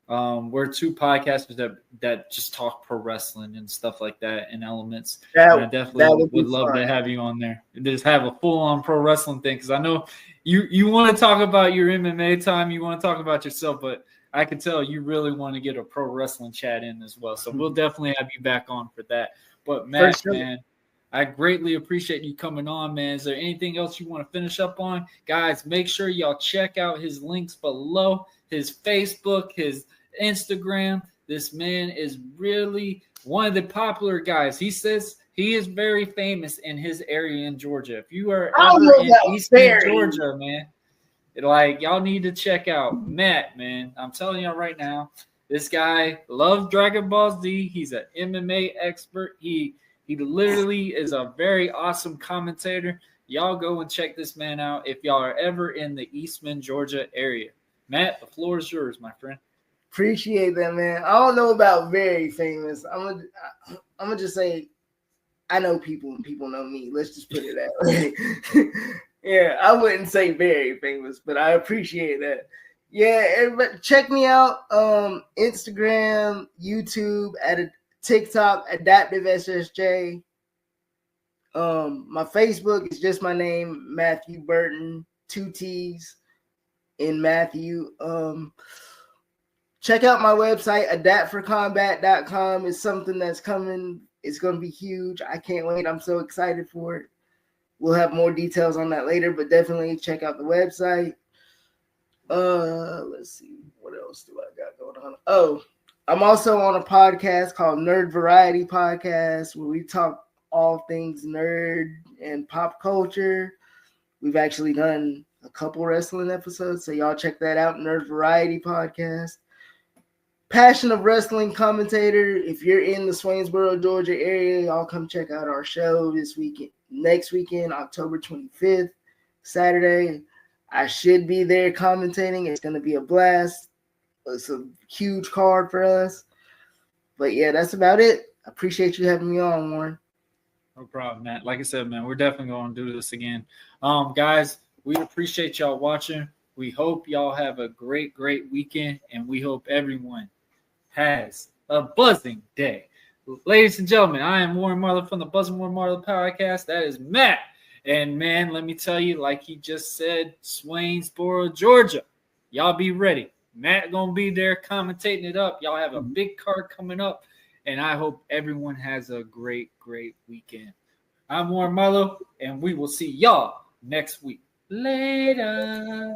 We're 2 podcasters that just talk pro wrestling and stuff like that and elements. And I definitely would love to have you on there. Just have a full-on pro wrestling thing, because I know you want to talk about your MMA time, you want to talk about yourself, but I can tell you really want to get a pro wrestling chat in as well. So we'll definitely have you back on for that. But Matt, man, I greatly appreciate you coming on, man. Is there anything else you want to finish up on? Guys, make sure y'all check out his links below, his Facebook, his Instagram. This man is really one of the popular guys. He says he is very famous in his area in Georgia. If you are ever in Eastern Georgia, man, like, y'all need to check out Matt, man. I'm telling y'all right now, this guy loves Dragon Ball Z. He's an MMA expert. He literally is a very awesome commentator. Y'all go and check this man out if y'all are ever in the Eastman, Georgia area. Matt, the floor is yours, my friend. Appreciate that, man. I don't know about very famous. I'm gonna just say I know people and people know me. Let's just put it that way. Yeah, I wouldn't say very famous, but I appreciate that. Yeah, everybody check me out. Instagram, YouTube, TikTok, Adaptive SSJ. My Facebook is just my name, Matthew Burton, 2 T's in Matthew. Check out my website, adaptforcombat.com. It's something that's coming. It's going to be huge. I can't wait. I'm so excited for it. We'll have more details on that later, but definitely check out the website. Let's see. What else do I got going on? Oh, I'm also on a podcast called Nerd Variety Podcast, where we talk all things nerd and pop culture. We've actually done a couple wrestling episodes, so y'all check that out. Nerd Variety Podcast. Passion of Wrestling commentator. If you're in the Swainsboro, Georgia area, y'all come check out our show this weekend. Next weekend, October 25th, Saturday. I should be there commentating. It's going to be a blast. It's a huge card for us. But yeah, that's about it. I appreciate you having me on, Warren. No problem, Matt. Like I said, man, we're definitely going to do this again. Guys, we appreciate y'all watching. We hope y'all have a great, great weekend, and we hope everyone has a buzzing day. Ladies and gentlemen, I am Warren Marlowe from the Buzzing With Marlowe Podcast. That is Matt. And, man, let me tell you, like he just said, Swainsboro, Georgia. Y'all be ready. Matt going to be there commentating it up. Y'all have a big card coming up, and I hope everyone has a great, great weekend. I'm Warren Marlowe, and we will see y'all next week. Later.